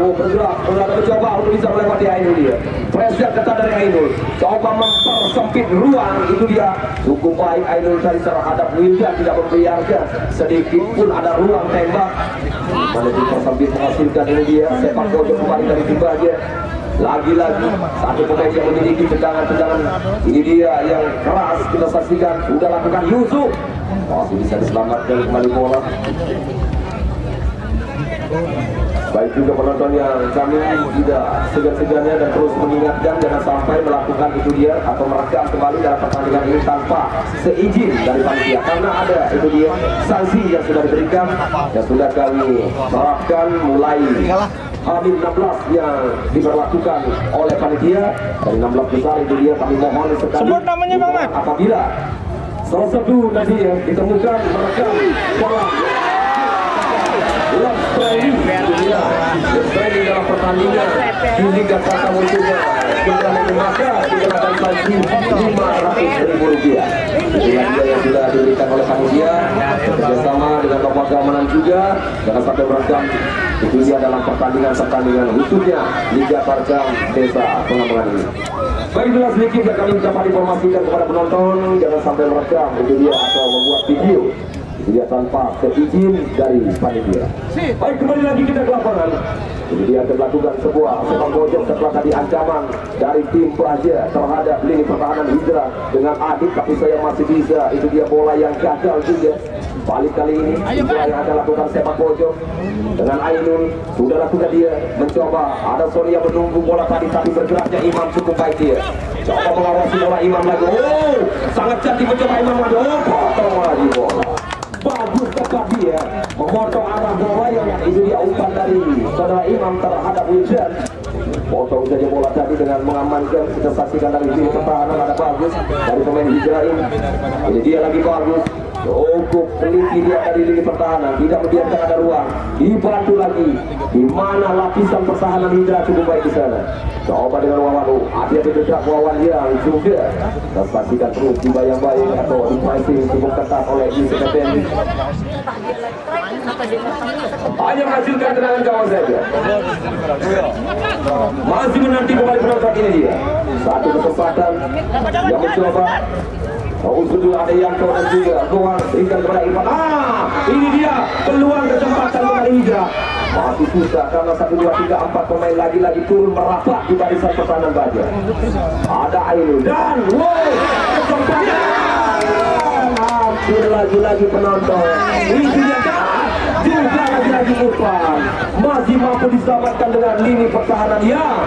Oh, bergerak mencoba untuk bisa melewati Ainul dia. Pressure ketat dari Ainul. Coba mempersempit ruang. Itu dia cukup baik Ainul tadi terhadap Wildan, tidak membiarkan sedikit pun ada ruang tembak. Mana dipersempit menghasilkan ini dia sepak pojok kembali dari tim Baja. Lagi-lagi satu pemain yang memiliki tendangan-tendangan ini dia yang keras kita saksikan sudah lakukan Yusuf masih bisa diselamatkan kembali bola. Baik juga penonton yang kami tidak segan-segannya dan terus mengingatkan jangan sampai melakukan itu dia atau merekam kembali dalam pertandingan ini tanpa seizin dari panitia, karena ada itu dia sanksi yang sudah diberikan yang sudah kami terapkan mulai H-16 yang diberlakukan oleh panitia dari 16 besar. Itu dia kami mohon sekali sebut namanya Bang Mat. Apabila salah satu tadi yang ditemukan merekam bola training dalam pertandingan di Liga Tottenham munculnya maka dikenakan sanksi Rp500.000. Itulah dia yang sudah diberikan oleh panitia bersama dengan tokoh keamanan juga. Jangan sampai merekam itu dia dalam pertandingan khususnya Liga Tottenham Desa Pengembangan ini. Baik, itulah sedikit yang kami dapat informasikan kepada penonton. Jangan sampai merekam itu dia atau membuat video dia tanpa seizin dari panitia. Baik, kembali lagi kita ke lapangan. Ini dia akan melakukan sebuah sepak pojok setelah tadi ancaman dari tim Baja terhadap lini pertahanan Hijrah dengan Adit, tapi saya masih bisa. Itu dia bola yang gagal juga. Balik kali ini Hijrah yang akan lakukan sepak pojok dengan Ainul. Sudah lakukan dia mencoba. Ada Sony yang menunggu bola tadi, tapi bergeraknya Imam cukup baik dia. Coba mengawasi bola Imam lagi. Oh, sangat cantik mencoba Imam lagi. Oh, potong lagi bola. Bagus tepat dia memotong arah bola yang itu dia umpan dari saudara Imam terhadap Wildan. Potong saja bola tadi dengan mengamankan. Kita saksikan dari sini pertahanan ada bagus dari pemain Hijrah ini. Ini dia lagi bagus. Cukup teliti dia dari lini pertahanan, tidak membiarkan ada ruang. Dibantu lagi. Di mana lapisan pertahanan Hijrah cukup baik di sana. Coba dengan Wawan, hati-hati dekat Wawan yang juga kita saksikan terus dibayang-bayang atau di-pricing cukup ketat oleh Yusuf Effendi. Hanya menghasilkan tendangan gawang saja. Masih menanti kembali penonton ini dia. Satu kesempatan yang mencoba. Usul ada Yanto dan juga Goang berikan kepada Irfan. Ini dia peluang kesempatan kembali Hijrah. Masih susah karena 1, 2, 3, 4 pemain lagi-lagi turun merapat di barisan pertahanan Baja. Ada Ainul dan kesempatan. Hampir lagi-lagi penonton. Ini dia juga lagi-lagi Irfan. Masih mampu diselamatkan dengan lini pertahanan yang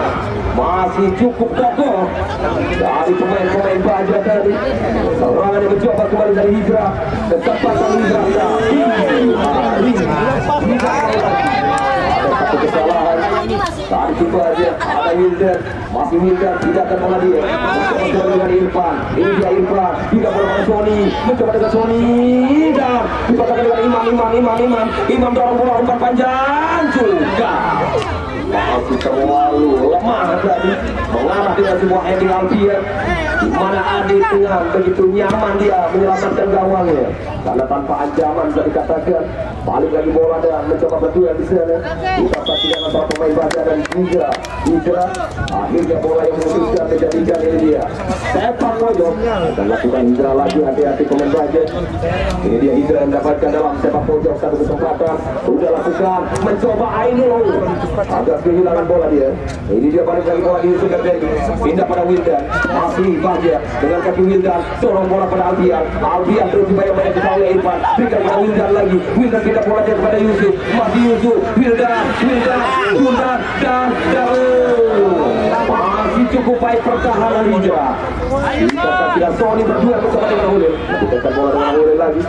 masih cukup kokoh dari pemain-pemain Baja tadi. Serangan yang mencoba kembali dari Hijrah. Kesempatan Hijrah ada satu kesalahan. Tadi Baja, ada Wildan, masih Wildan, tidak akan bola dia. Mencoba dengan Irfan, ini dia Irfan, tidak bola pada Sony, mencoba dengan Sony, dan dipatahkan dengan Imam dorong bola umpan panjang juga. Masih terlalu lemah tadi, mengarah dengan sebuah heading Alfian, di mana Adi dengan begitu nyaman dia menyelamatkan gawangnya, karena tanpa ancaman bisa dikatakan. Balik lagi bola dan mencoba berduel di sana. Kita saksikan antara pemain Baja dan Hidra. Akhirnya bola yang memutuskan menjadikan ini dia sepak pojok dan lakukan Hidra lagi. Hati-hati pemain Baja. Ini dia Hidra yang mendapatkan dalam sepak pojok satu kesempatan. Sudah lakukan mencoba Ainul, agak kehilangan bola dia. Ini dia balik lagi bola di Yusuf Effendi, pindah pada Wildan, masih Baja dengan kaki Wildan, dorong bola pada Alfian terus dibayar-bayar ke oleh Irfan, berikan pada Wildan lagi. Wildan tidak bola dia kepada Yusuf, masih Yusuf, Wildan, dan masih cukup baik pertahanan Hidra. Kita saksikan Sony berdua bersama dengan Hulil, mencetak bola dengan Hulil lagi.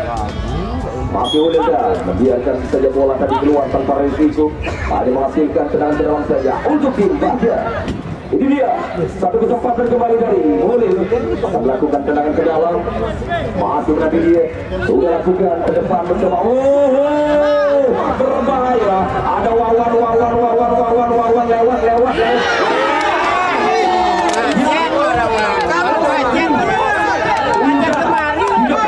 Masih Hulil dan membiarkan saja bola tadi keluar tanpa risiko, hanya menghasilkan tendangan saja untuk tim Baja. Ini dia satu kesempatan kembali dari Hulil, melakukan tendangan ke dalam, masih nanti dia sudah lakukan ke depan mencoba. Berbahaya, ada Wawan lewat.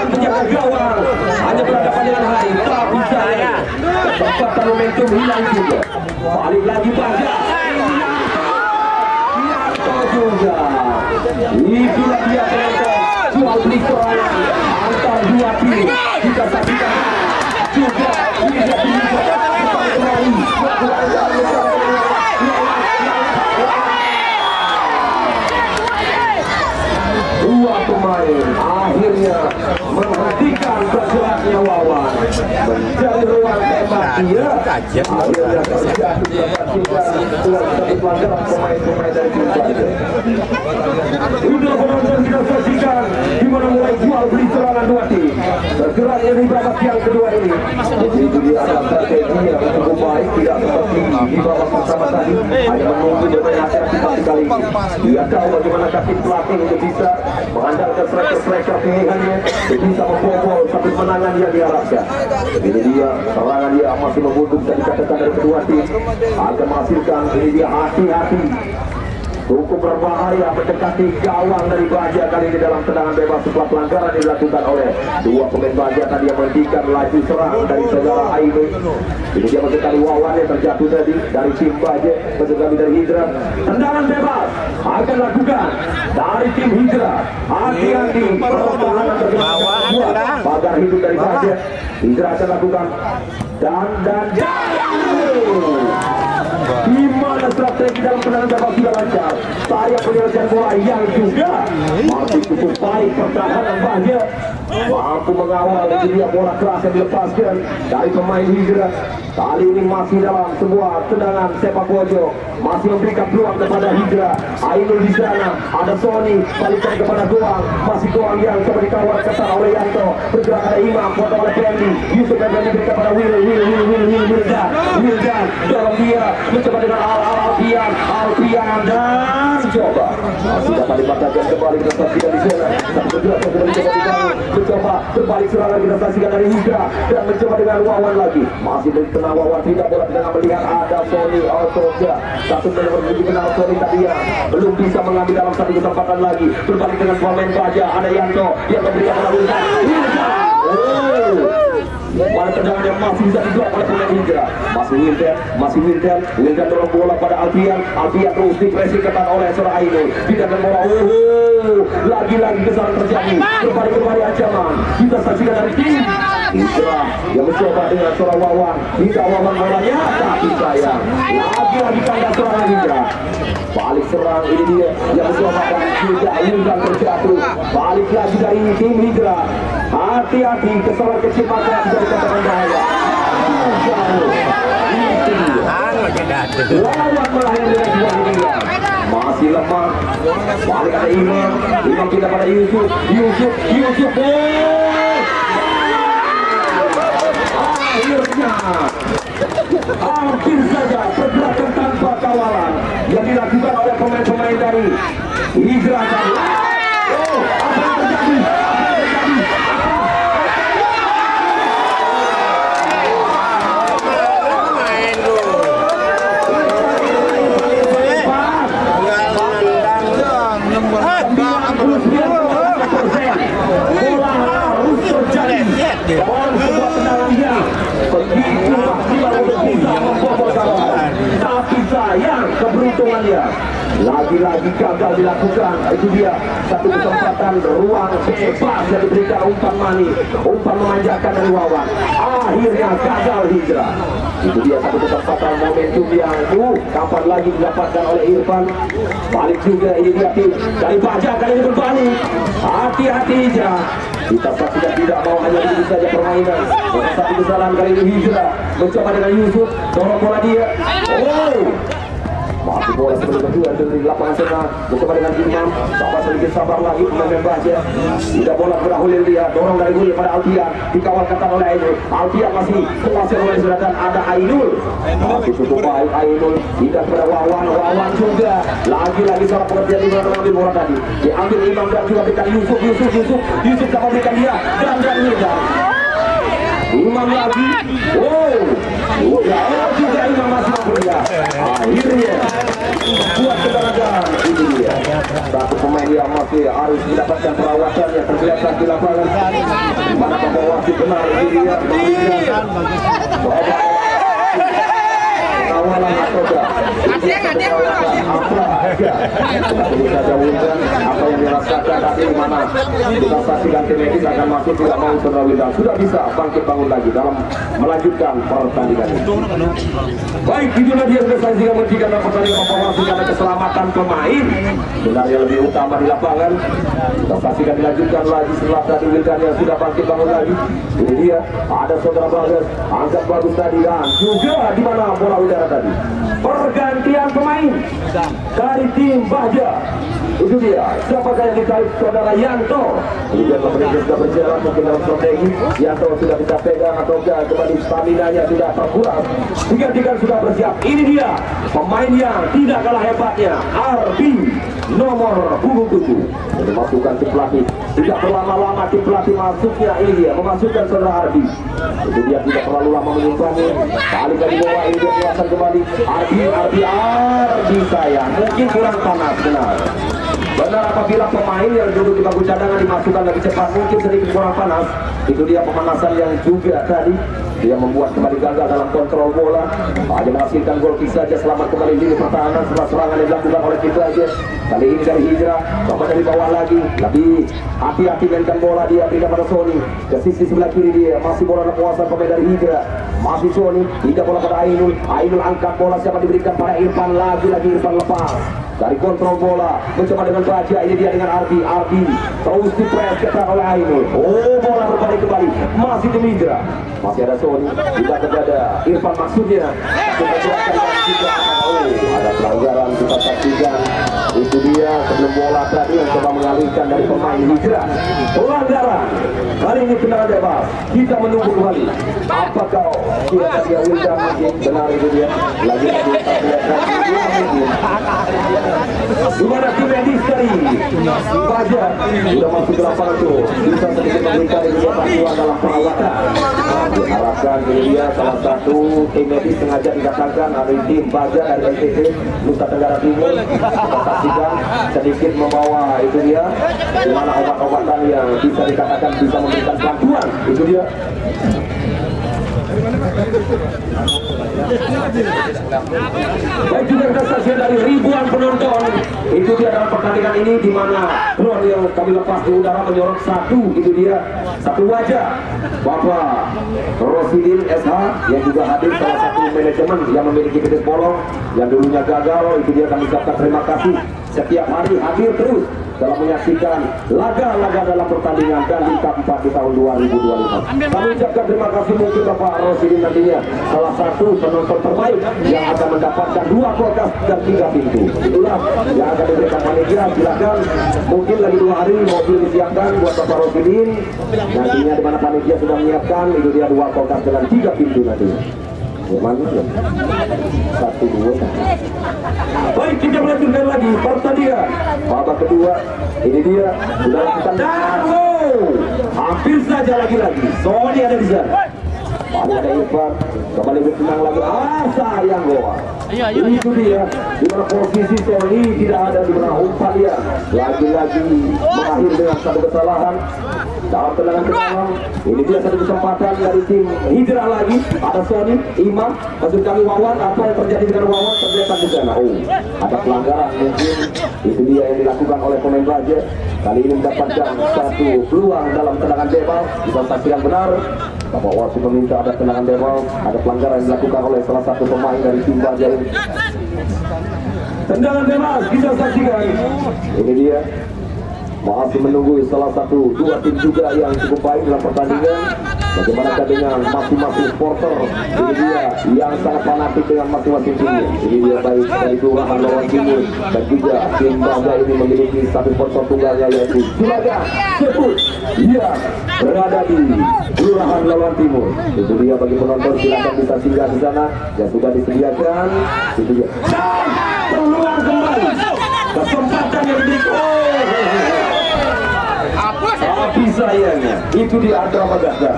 Penjaga gawang hanya berhadapan dengan Hai, tapi saya kesempatan momentum hilang juga. Balik lagi Baja. Juga itulah dia penonton jual beli serangan antar dua tim. Kita saksikan juga tidak bisa dua pemain akhirnya menghentikan bergeraknya Wawan, mencari ruang tembak dia. Akhirnya terjatuh dengan satu pelanggaran pemain dari tim Baja. Sudah penonton kita saksikan di mana mulai jual beli serangan dua tim. Bergeraknya di babak yang kedua ini. Itu dia ada strategi yang cukup baik, tidak seperti di babak pertama tadi, hanya menunggu bermain hati-hati kali ini. Dia tahu bagaimana kaki pelatih untuk bisa mengandalkan striker pilihannya, bisa membobol satu kemenangan yang diharapkan. Ini dia serangan dia masih membutuhkan dan dikatakan dari kedua tim akan menghasilkan. Ini dia hati-hati, cukup berbahaya mendekati gawang dari Baja kali ini dalam tendangan bebas setelah pelanggaran yang dilakukan oleh dua pemain Baja tadi yang menghentikan laju serang dari saudara Ainul. Ini dia mendekati Wawan yang terjatuh tadi dari tim Baja, mendekati dari Hidra. Tendangan bebas akan lakukan dari tim Hidra. Hati-hati pertahanan terjadi pagar hidup dari Baja. Hidra akan lakukan dan di mana strategi dalam penanganan bebas sudah lancar. Saya penyelesaian bola yang juga masih cukup baik pertahanan Baja, mampu mengawal dan dia bola keras yang dilepaskan dari pemain Hidra. Kali ini masih dalam sebuah tendangan sepak pojok, masih memberikan peluang kepada Hidra. Ainul di sana, ada Sony, balikan kepada Goang, masih Goang yang coba dikawal ketat oleh Yanto. Bergerak ada Imam, potong oleh Fendi. Yusuf yang diberikan kepada Wildan, dorong dia, mencoba dengan Alfian dan coba masih dapat dipatahkan kembali. Kita saksikan di sana satu bergerak yang sudah mencoba berbalik serangan. Kita saksikan dari Hidra dan mencoba dengan Wawan lagi, masih dari tengah Wawan, tidak bola dengan melihat ada Sony Altoga, satu nomor lebih kenal Sony tadi ya, belum bisa mengambil dalam satu kesempatan lagi. Berbalik dengan pemain Baja, ada Yanto yang memberikan Wildan. Pada tendangan yang masih bisa diblok oleh pemain Hidra. Masih Wildan dorong bola pada Alfian terus dipresi ketat oleh seorang Ainul. Tidak bola, lagi-lagi kesalahan terjadi. Berbalik ancaman. Kita saksikan dari tim Hidra yang mencoba dengan seorang Wawan. Tidak Wawan bolanya, tapi sayang. Lagi-lagi kandang seorang Hidra. Balik serang, ini dia yang mencoba dan juga Wildan terjatuh. Balik lagi dari tim Hidra. Hati-hati, kesalahan kecil maka bisa dikatakan bahaya. Wawan melahirkan dengan dua ini. Masih lemah. Balik ada Imam tidak pada Yusuf. Akhirnya hampir saja pergerakan tanpa kawalan lagi-lagi gagal dilakukan. Itu dia satu kesempatan ruang bebas yang diberikan umpan Mani, umpan memanjakan dari Wawan, akhirnya gagal Hijrah. Itu dia satu kesempatan momentum yang kapan lagi didapatkan oleh Irfan. Balik juga, ini dia tim dari Baja, kali ini berbalik. Hati-hati Hijrah, kita pastikan tidak mau hanya begitu saja permainan. Satu kesalahan kali ini Hijrah mencoba dengan Yusuf, dorong bola dia. Masih bola sebelum kedua dari lapangan tengah, mencoba dengan Imam, sabar sedikit, sabar lagi pemain Baja. Tidak bola berahulil dia, dorong dari Hulil pada Alfian, dikawal ketat oleh Ainul. Alfian masih kuasai oleh Zlatan, ada Ainul. Masih cukup baik Ainul, tidak kepada Wawan, Wawan juga. Lagi-lagi seorang pengertian di mana mengambil bola tadi. Diambil Imam dan juga berikan Yusuf dapat berikan dia, dan Hijrah. Imam lagi, juga Imam masih berbeda. Akhirnya buat keterangan ini dia. Satu pemain yang masih harus mendapatkan perawatan yang terkelihatan di lapangan. Mana pembawa si benar ini dia. Kawalan atau enggak? Apa yang dirasakan tadi mana? Kita saksikan tim medis akan masuk, tidak mau terlalu. Sudah bisa bangkit bangun lagi dalam melanjutkan pertandingan ini. Baik, itulah dia selesai jika menghentikan pertandingan evaluasi karena keselamatan pemain. Sebenarnya lebih utama di lapangan. Kita saksikan dilanjutkan lagi setelah tadi Wildan yang sudah bangkit bangun lagi. Ini dia, ada saudara Bagas, angkat bagus tadi dan juga di mana bola udara tadi. Pergantian pemain dari tim Baja. Itu dia, siapakah yang ditarik saudara Yanto. Kemudian pemerintah sudah berjalan mungkin dalam strategi. Yanto sudah bisa pegang atau kembali stamina-nya sudah terkuras. Digantikan sudah bersiap. Ini dia pemain yang tidak kalah hebatnya, Arbi nomor punggung 7. Dimasukkan tim pelatih. Tidak berlama-lama tim pelatih masuknya, ini dia memasukkan saudara Arbi. Itu dia tidak terlalu lama menyimpannya. Balik dari bawah, ini dia kuasai kembali. Arbi sayang, mungkin kurang panas, benar apabila pemain yang duduk di bangku cadangan dimasukkan lebih cepat, mungkin sedikit kurang panas. Itu dia pemanasan yang juga tadi dia membuat kembali gagal dalam kontrol bola. Hanya menghasilkan gol saja. Selamat kembali di pertahanan setelah serangan yang dilakukan oleh tim Baja. Kali ini dari Hijrah, coba dari bawah lagi, lebih hati-hati mainkan bola dia, pindah pada Sony ke sisi sebelah kiri dia, masih bola penguasaan pemain dari Hijrah, masih Sony, tidak bola pada Ainul angkat bola, siapa diberikan pada Irfan, lagi-lagi Irfan lepas dari kontrol bola, mencoba dengan Baja, ini dia dengan Arbi terus dipres ketat oleh Ainul. Bola berbalik kembali, masih tim Hijrah, masih ada Sony, tidak kepada Irfan maksudnya, ada pelanggaran kita saksikan. Itu dia sebelum bola tadi yang coba mengalihkan dari pemain Hijrah. Pelanggaran kali ini tendangan bebas. Kita menunggu kembali apakah kira dia Wildan mungkin benar. Itu dia lagi gimana tim medis dari Baja sudah masuk ke lapangan tuh, bisa sedikit memberikan bantuan dalam perawatan. Diharapkan dia salah satu tim medis sengaja dikatakan dari tim Baja dari NTT Nusa Tenggara Timur. Kita sedikit membawa itu dia di mana obat-obatan yang bisa dikatakan bisa memberikan bantuan. Itu dia. Baik, juga kita saksikan dari ribuan penonton. Itu dia dalam pertandingan ini di mana drone yang kami lepas di udara menyorot itu dia satu wajah Bapak Rosidin SH yang juga hadir, salah satu manajemen yang memiliki bisnis bolong yang dulunya gagal. Itu dia kami ucapkan terima kasih, setiap hari hadir terus dalam menyaksikan laga-laga dalam pertandingan dan di Cup 4 di tahun 2025. Kami ucapkan terima kasih mungkin Bapak Rosidin nantinya salah satu penonton terbaik yang akan mendapatkan 2 kulkas dan 3 pintu. Itulah yang akan diberikan panitia. Silakan, mungkin lagi 2 hari mobil disiapkan buat Bapak Rosidin. Nantinya di mana panitia sudah menyiapkan, itu dia 2 kulkas dengan 3 pintu nantinya. Mantap ya. 1, 2. Baik, kita melanjutkan lagi pertandingan babak kedua. Ini dia sudah kita hampir saja lagi Sony ada di sana. Ada Irfan kembali bertenang lagi. Sayang gol. Itu dia di mana posisi Sony tidak ada di mana umpan dia. Lagi-lagi mengakhiri dengan satu kesalahan dalam tendangan ke dalam. Ini dia satu kesempatan dari tim Hijrah lagi. Ada Sony, Imam, maksud kami Wawan. Apa yang terjadi dengan Wawan ternyata di sana. Ada pelanggaran mungkin. Itu dia yang dilakukan oleh pemain Baja. Kali ini mendapatkan satu peluang dalam tendangan bebas. Bisa saksikan benar. Bapak wasit meminta ada tendangan bebas, ada pelanggaran yang dilakukan oleh salah satu pemain dari tim Baja ini. Tendangan bebas bisa saksikan. Ini dia masih menunggu salah satu dua tim juga yang cukup baik dalam pertandingan. Bagaimana dengan masing-masing supporter? Ini dia yang sangat fanatik dengan masing-masing tim. Ini dia baik dari Kelurahan Lawan Timur dan juga tim Baja ini memiliki satu sponsor tunggalnya yaitu Juragan Sebut. Dia berada di Kelurahan Lawan Timur. Itu dia bagi penonton, silakan bisa singgah di sana yang sudah disediakan. Itu dia. Dan peluang kembali. Kesempatan yang diberikan. Tapi sayangnya itu di antara Magasa.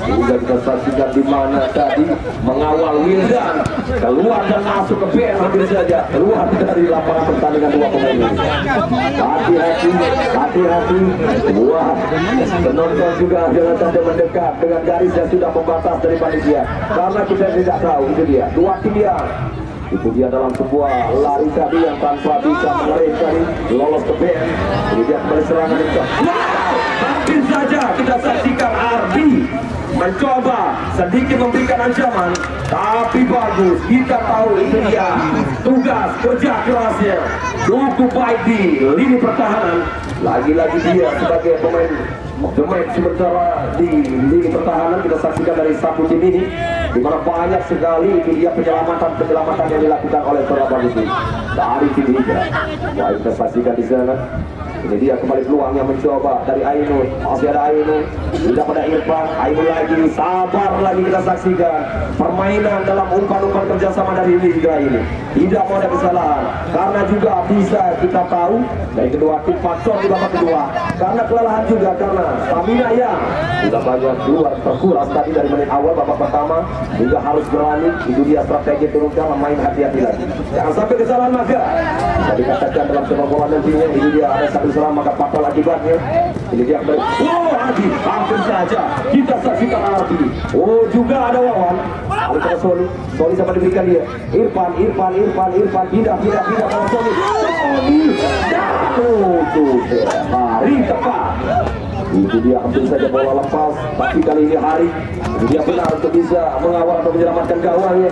Sudah kita saksikan di mana tadi mengawal Wildan keluar dan masuk ke BN hampir saja keluar dari lapangan pertandingan dua pemain ini. Hati-hati. Wah, penonton juga jangan sampai mendekat dengan garis yang sudah membatas dari panitia karena kita tidak tahu. Itu dia dua tim yang itu dia dalam sebuah lari tadi yang tanpa bisa mengerim tadi lolos ke BN. Ini dia kembali serangan itu. Hampir saja kita saksikan Ardi mencoba sedikit memberikan ancaman, tapi bagus. Kita tahu itu dia tugas kerja kerasnya cukup baik di lini pertahanan. Lagi-lagi dia sebagai pemain sementara di lini pertahanan. Kita saksikan dari satu tim ini di mana banyak sekali itu dia penyelamatan yang dilakukan oleh Surabaya ini dari tim Hijrah. Baik, kita saksikan di sana. Ini dia kembali peluangnya mencoba dari Ainul. Masih ada Ainul. Tidak pada Irfan. Ainul lagi. Sabar lagi kita saksikan. Permainan dalam umpan-umpan kerjasama dari Liga ini. Tidak mau ada kesalahan. Karena juga bisa kita tahu dari kedua tim faktor di babak kedua. Karena kelelahan juga. Karena stamina yang sudah banyak keluar terkuras tadi dari menit awal babak pertama. Juga harus berani. Itu dia strategi turunkan. Main hati-hati lagi. Jangan sampai kesalahan maka. Bisa dikatakan dalam sepak bola nantinya. Ini dia ada satu serangan maka fatal akibatnya. Ini dia kembali. Ardi hampir saja kita saksikan Ardi. Juga ada Wawan. Alika Sony sama diberikan dia. Irfan pindah pada Sony. Hari tepat. Itu dia hampir saja bola lepas. Tapi kali ini Hari dia benar untuk bisa mengawal atau menyelamatkan gawangnya.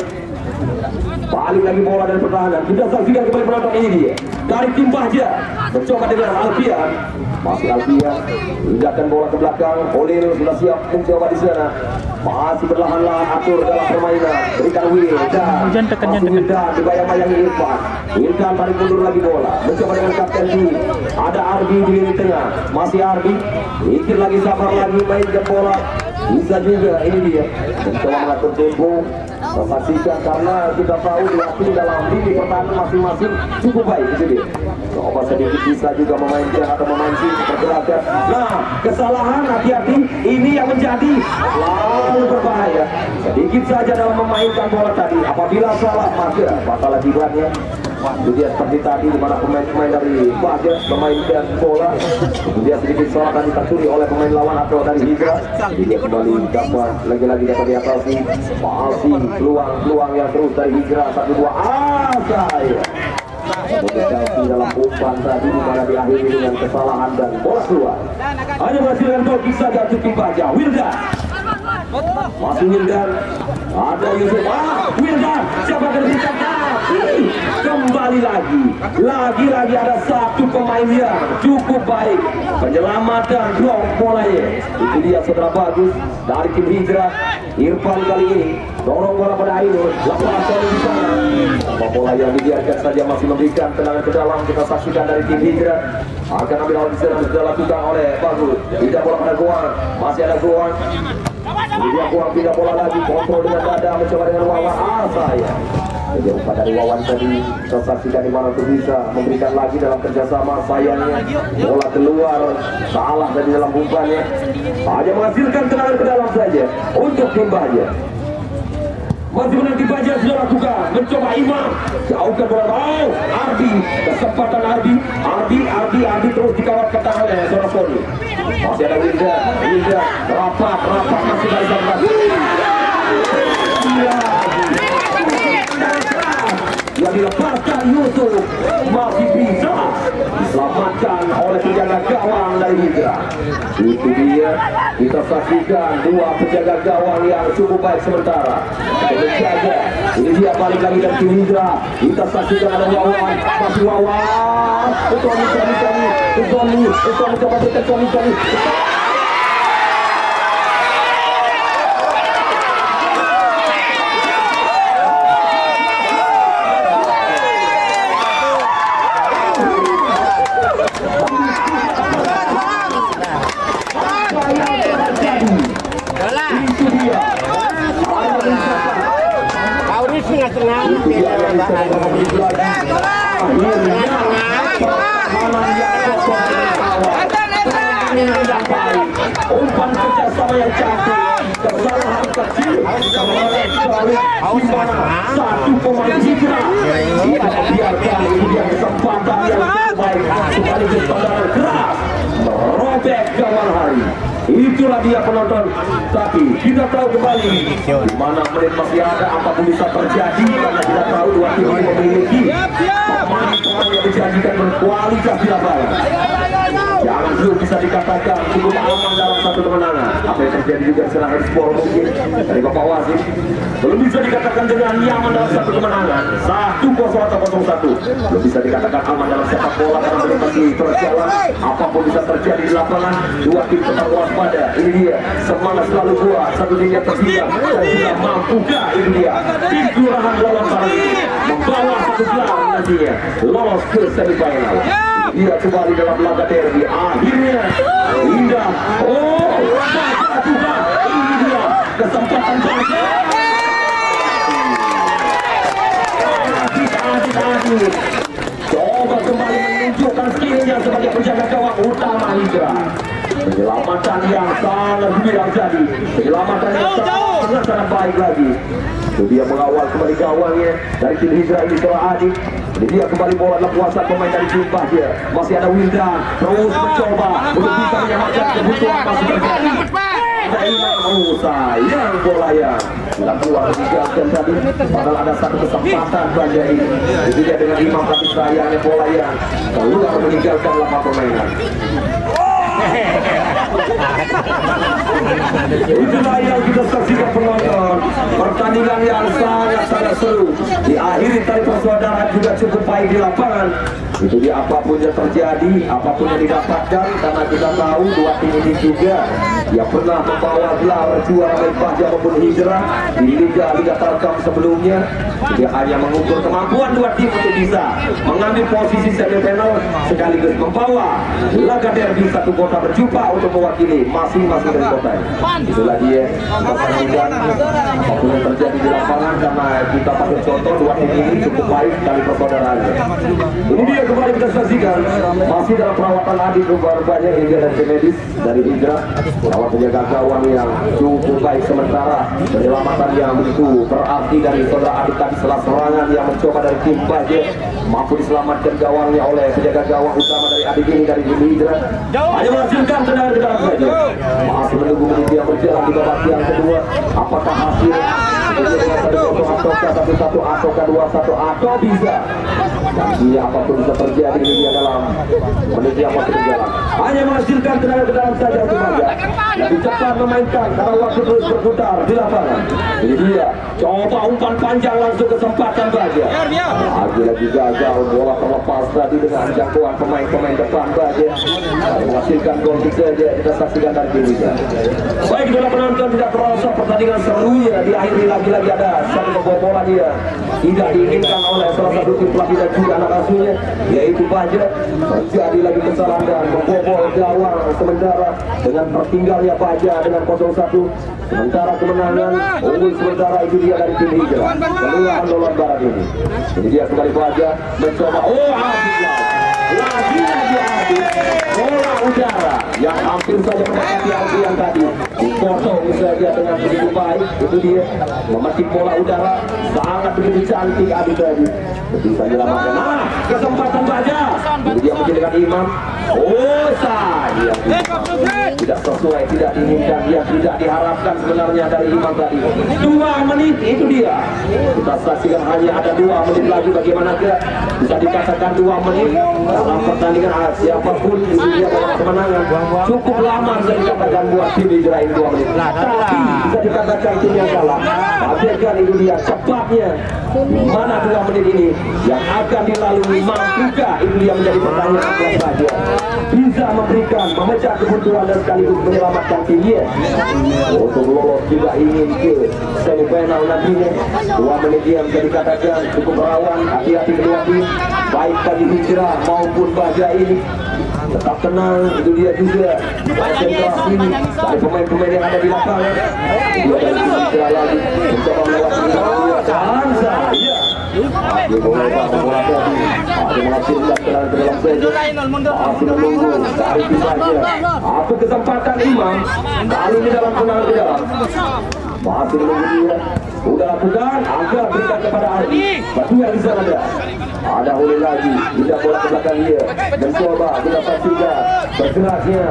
Balik lagi bola dari pertahanan. Kita saksikan kembali penonton ini dia. Dari tim Baja mencoba dengan Alfian. Masih Alfian pindahkan bola ke belakang. Olil sudah siap mencoba di sana. Masih berlahan-lahan atur dalam permainan. Berikan Wildan. Wildan dibayang-bayangi Irfan. Wildan tarik mundur lagi bola. Mencoba dengan kapten di. Ada Ardi di lini tengah. Masih Ardi. Mikir lagi, sabar lagi, mainkan bola. Bisa juga ini dia. Mencoba mengatur tempo. Saksikan karena kita tahu diakui dalam lini pertahanan masing-masing cukup baik. Itu dia. Coba sedikit bisa juga memainkan atau memancing pergerakan. Nah, kesalahan hati-hati ini yang menjadi lalu berbahaya. Sedikit saja dalam memainkan bola tadi. Apabila salah maka batal akibatnya. Itu dia seperti tadi di mana pemain-pemain dari Baja memainkan bola. Dia sedikit salah dan tercuri oleh pemain lawan atau dari Hijrah. Dia kembali dapat lagi-lagi dapat diatasi. Masih peluang yang terus dari Hijrah 1-2. Saya komunikasi dalam umpan tadi di mana diakhiri dengan kesalahan dan bola keluar. Hanya berhasil dengan gol bisa jatuh tim Baja. Wildan masih Wildan. Ada Yusuf. Wildan siapa terdekat? Kembali lagi ada satu pemain yang cukup baik penyelamatan drop bolanya. Itu dia saudara bagus dari tim Hijrah. Irfan kali ini dorong bola pada Ainul, lepas di sana. Bola yang dibiarkan saja masih memberikan tendangan ke dalam. Kita saksikan dari tim Hijrah akan ambil alih di sana sudah dilakukan oleh Bagus. Tidak bola pada Goan, masih ada Goan. Dia kurang pindah bola lagi, kontrol dengan dada, mencoba dengan Wawan Asaya. Jadi umpan dari Wawan tadi kita saksikan di mana tuh bisa memberikan lagi dalam kerjasama. Sayangnya bola keluar, salah dari dalam umpannya, hanya menghasilkan tendangan ke dalam saja untuk tim Baja. Masih menanti Baja sudah lakukan, mencoba Imam, jauhkan bola. Oh, Ardi, kesempatan Ardi terus dikawal ke tangannya seorang Poni. Masih ada Winda, rapat, masih dari sana. Yang dilepaskan Yusuf masih bisa diselamatkan oleh penjaga gawang dari Hidra. Itu dia, kita saksikan dua penjaga gawang yang cukup baik sementara. Penjaga, ini dia balik lagi dari tim Hidra. Kita saksikan ada Wawan, masih Wawan. Tony, coba berikan Tony. Umpan kerjasama yang cantik, kesalahan kecil, satu pemain Hidra tidak membiarkan dia kesempatan yang baik sekaligus tendangan keras merobek gawang Hari. Itulah dia penonton, tapi kita tahu kembali di mana menit masih ada, apapun bisa terjadi karena kita tahu dua tim ini memiliki pemain-pemain yang dijanjikan berkualitas di lapangan. Jangan belum bisa dikatakan cukup aman dalam satu kemenangan. Apa yang terjadi juga setelah ekspor mungkin dari Bapak Wasit belum bisa dikatakan dengan nyaman dalam satu kemenangan 1-0 atau 0-1. Belum bisa dikatakan aman dalam sepak bola karena belum masih berjalan. Apapun bisa terjadi di lapangan, dua tim tetap waspada. Ini dia semangat selalu kuat, satu tim yang tertinggal dan sudah mampukah ini dia tim Kelurahan lawan Bali membawa satu gelar nantinya lolos ke semifinal. Dia kembali dalam laga derby akhirnya indah. Oh, Baja juga ini dia kesempatan Baja. Adit coba kembali menunjukkan skillnya sebagai penjaga gawang utama Hidra. Penyelamatan yang sangat bilang jadi penyelamatan yang sangat baik lagi. Itu dia mengawal kembali gawangnya dari tim Hidra ini setelah Adit. Ini dia kembali bola dalam kuasa pemain dari tim Baja. Masih ada Wildan terus mencoba untuk bisa menyelamatkan kebutuhan masih terjadi. Sayang bola yang tidak keluar digagalkan tadi. Padahal ada satu kesempatan Baja ini. Itu dia dengan Imam, tapi sayangnya bola yang keluar meninggalkan lapangan permainan. Itulah yang kita saksikan penonton, pertandingan yang sangat seru diakhiri tadi persaudaraan juga cukup baik di lapangan. Itu dia apapun yang terjadi, apapun yang didapatkan, karena kita tahu dua tim ini juga yang pernah membawa gelar juara baik Baja maupun Hidra di Liga Tarkam sebelumnya. Dia hanya mengukur kemampuan dua tim untuk bisa mengambil posisi semifinal sekaligus membawa laga derby satu kota berjumpa untuk mewakili masing-masing dari kota. Itulah dia pertandingan apapun yang terjadi di lapangan, karena kita pakai contoh dua tim ini cukup baik dari persaudaraannya. Ini dia kembali kita saksikan masih dalam perawatan Adit Baja hingga dari tim medis dari Hidra. Perawat penjaga gawang yang cukup baik sementara, penyelamatan yang begitu berarti dari saudara Adit tadi setelah serangan yang mencoba dari tim Baja mampu diselamatkan gawangnya oleh penjaga gawang utama dari Adit ini dari tim Hidra. Hanya menghasilkan tendangan ke dalam saja. Masih menunggu menit yang berjalan di babak yang kedua. Apakah hasil satu ataukah 2-1 atau bisa? Nanti apapun bisa terjadi ini dia dalam menit yang masih berjalan. Hanya menghasilkan tendangan ke dalam saja untuk Baja. Lebih cepat memainkan karena waktu terus berputar di lapangan. Ini dia coba umpan panjang langsung kesempatan Baja. Lagi gagal, bola terlepas tadi dengan jangkauan pemain-pemain depan Baja. Menghasilkan gol saja kita saksikan dari Hidra. Baik dalam penonton, tidak terasa pertandingan serunya diakhiri lagi ada satu kebobolan dia tidak diinginkan oleh salah satu tim pelatih dan juga anak asuhnya yaitu Baja. Terjadi lagi kesalahan dan membobol gawang sementara dengan tertinggalnya Baja dengan 0-1. Sementara kemenangan unggul sementara itu dia dari tim Hijrah Kelurahan Loloan Barat ini. Ini dia kembali Baja mencoba. Lagi bola udara yang hampir saja mendekati Aldi yang tadi dipotong saja dengan begitu baik. Itu dia memetik bola udara sangat begitu cantik Adi tadi, bisa dilamatkan. Nah, kesempatan Baja ini dia menjadikan Imam. Sayang tidak sesuai, tidak diinginkan, dia tidak diharapkan sebenarnya dari Imam tadi. 2 menit itu dia. Kita saksikan hanya ada 2 menit lagi. Bagaimana bisa dikatakan 2 menit dalam pertandingan siapapun itu dia dalam kemenangan cukup lama bisa dikatakan buat tim Hijrah 2 menit. Tapi bisa dikatakan tim yang kalah. Abaikan itu dia cepatnya. Mana 2 menit ini yang akan dilalui, mampukah itu dia menjadi pertanyaan buat Baja. Bisa memberikan, memecah kebutuhan dan sekaligus menyelamatkan timnya untuk lolos juga ingin ke semifinal nantinya. 2 menit dia bisa dikatakan cukup rawan. Hati-hati kedua tim, baik bagi Hijrah maupun Baja ini tetap tenang. Itu dia juga konsentrasi dari pemain-pemain yang ada di lapangan. Dia dari Hijrah lagi mencoba melewati Hansa. Dia menghasilkan ke dalam saja. Masih menunggu dari Baja. Apa kesempatan Imam kali ini dalam kemenangan ke dalam. Masih menunggu dia. Sudah lakukan, angkat berikan kepada Ardi. Batu yang bisa ada oleh lagi. Tidak bola ke belakang dia. Mencoba, kita saksikan bergeraknya.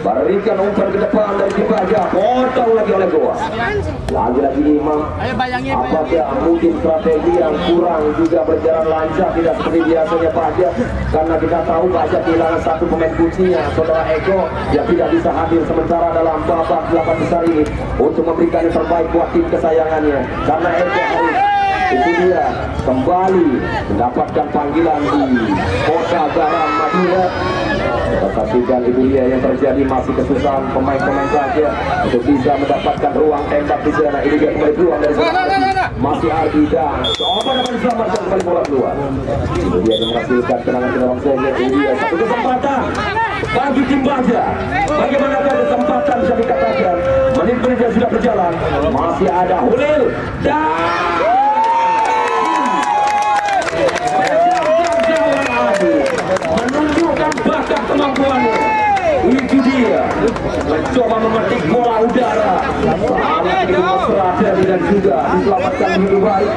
Berikan umpan ke depan dari tim Baja. Potong lagi oleh Goa. Lagi-lagi Imam. Apakah mungkin strategi yang kurang juga berjalan lancar, tidak seperti biasanya Baja. Karena kita tahu Baja kehilangan 1 pemain kuncinya, saudara Eko, yang tidak bisa hadir sementara dalam babak 8 besar ini untuk memberikan yang terbaik buat tim kesayangannya. Karena Eko harus itu dia kembali mendapatkan panggilan di Kota Garam Madura. Kita saksikan itu dia yang terjadi, masih kesusahan pemain-pemain Baja untuk bisa mendapatkan ruang tembak di sana. Ini dia kembali keluar dari sana. Masih Ardi dan coba dapat diselamatkan kembali bola keluar. Itu dia yang menghasilkan tenangan ke dalam zona. Ini dia satu kesempatan bagi tim Baja. Bagaimana kesempatan bisa dikatakan menit-menit yang sudah berjalan. Masih ada Hulil dan menunjukkan bakat kemampuannya. Itu dia mencoba memetik bola udara. Sangat mesra dan juga diselamatkan begitu baik.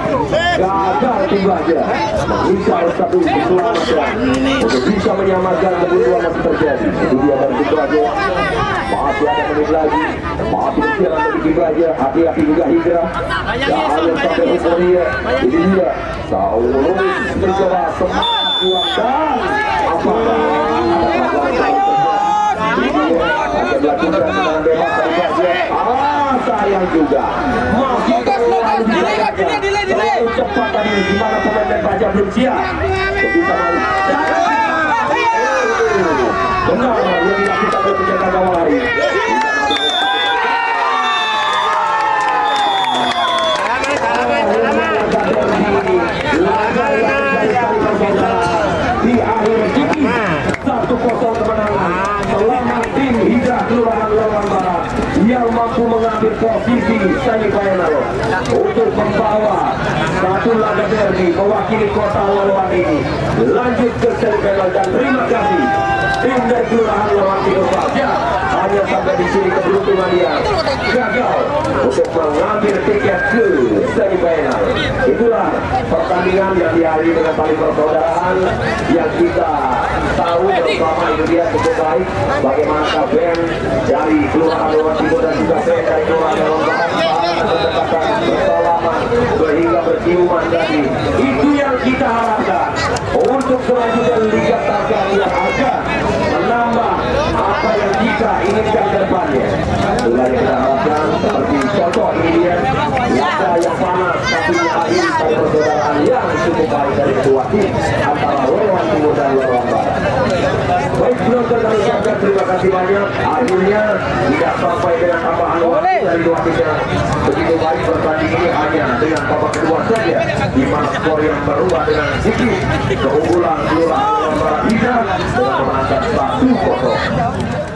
Gagal tim Baja mengincar satu keselamatan untuk bisa menyamakan kebutuhan masih terjadi. Itu dia dari tim Baja. Masih ada menit lagi. Masih berjalan dari tim Baja. Hati-hati juga Hijrah. Jangan sampai hukum dia. Ini dia Saulus mencoba semangat kuatkan. Apakah ada dilakukan dengan bebas dari Baja? Sayang juga. Masih terlalu terlalu cepat tadi. Gimana pemain Baja belum siap. Bisa benar yang dilakukan oleh penjaga gawang hari. Di akhir ini 1-0 kemenangan. Selamat tim Hijrah Kelurahan Loloan Barat yang mampu mengambil posisi semifinal untuk membawa satu laga derby mewakili kota Loloan ini lanjut ke semifinal. Dan terima kasih tim dari Kelurahan Loloan Baja. Hanya sampai di sini keberuntungan dia gagal untuk mengambil tiket ke semifinal. Itulah pertandingan yang diakhiri dengan tali persaudaraan yang kita tahu bersama. Itu dia cukup baik. Bagaimana band dari Kelurahan Loloan Timur dan juga band dari Kelurahan Loloan Barat berdekatan bersalaman sehingga berciuman tadi. Itu yang kita harapkan untuk selanjutnya Liga Targa yang akan menambah apa yang kita inginkan ke depannya. Itulah yang kita harapkan. Seperti contoh ini dia laga yang panas tapi akhir dari persaudaraan yang cukup baik dari dua tim antara Loloan Timur dan Loloan Barat. Baik penonton, kami ucapkan terima kasih banyak. Akhirnya tidak sampai dengan tambahan waktu. dari wasit yang begitu baik bertanding ini hanya dengan babak kedua saja, di mana skor yang berubah dengan sedikit keunggulan Kelurahan Barat Hijau dengan memenangkan 1-0.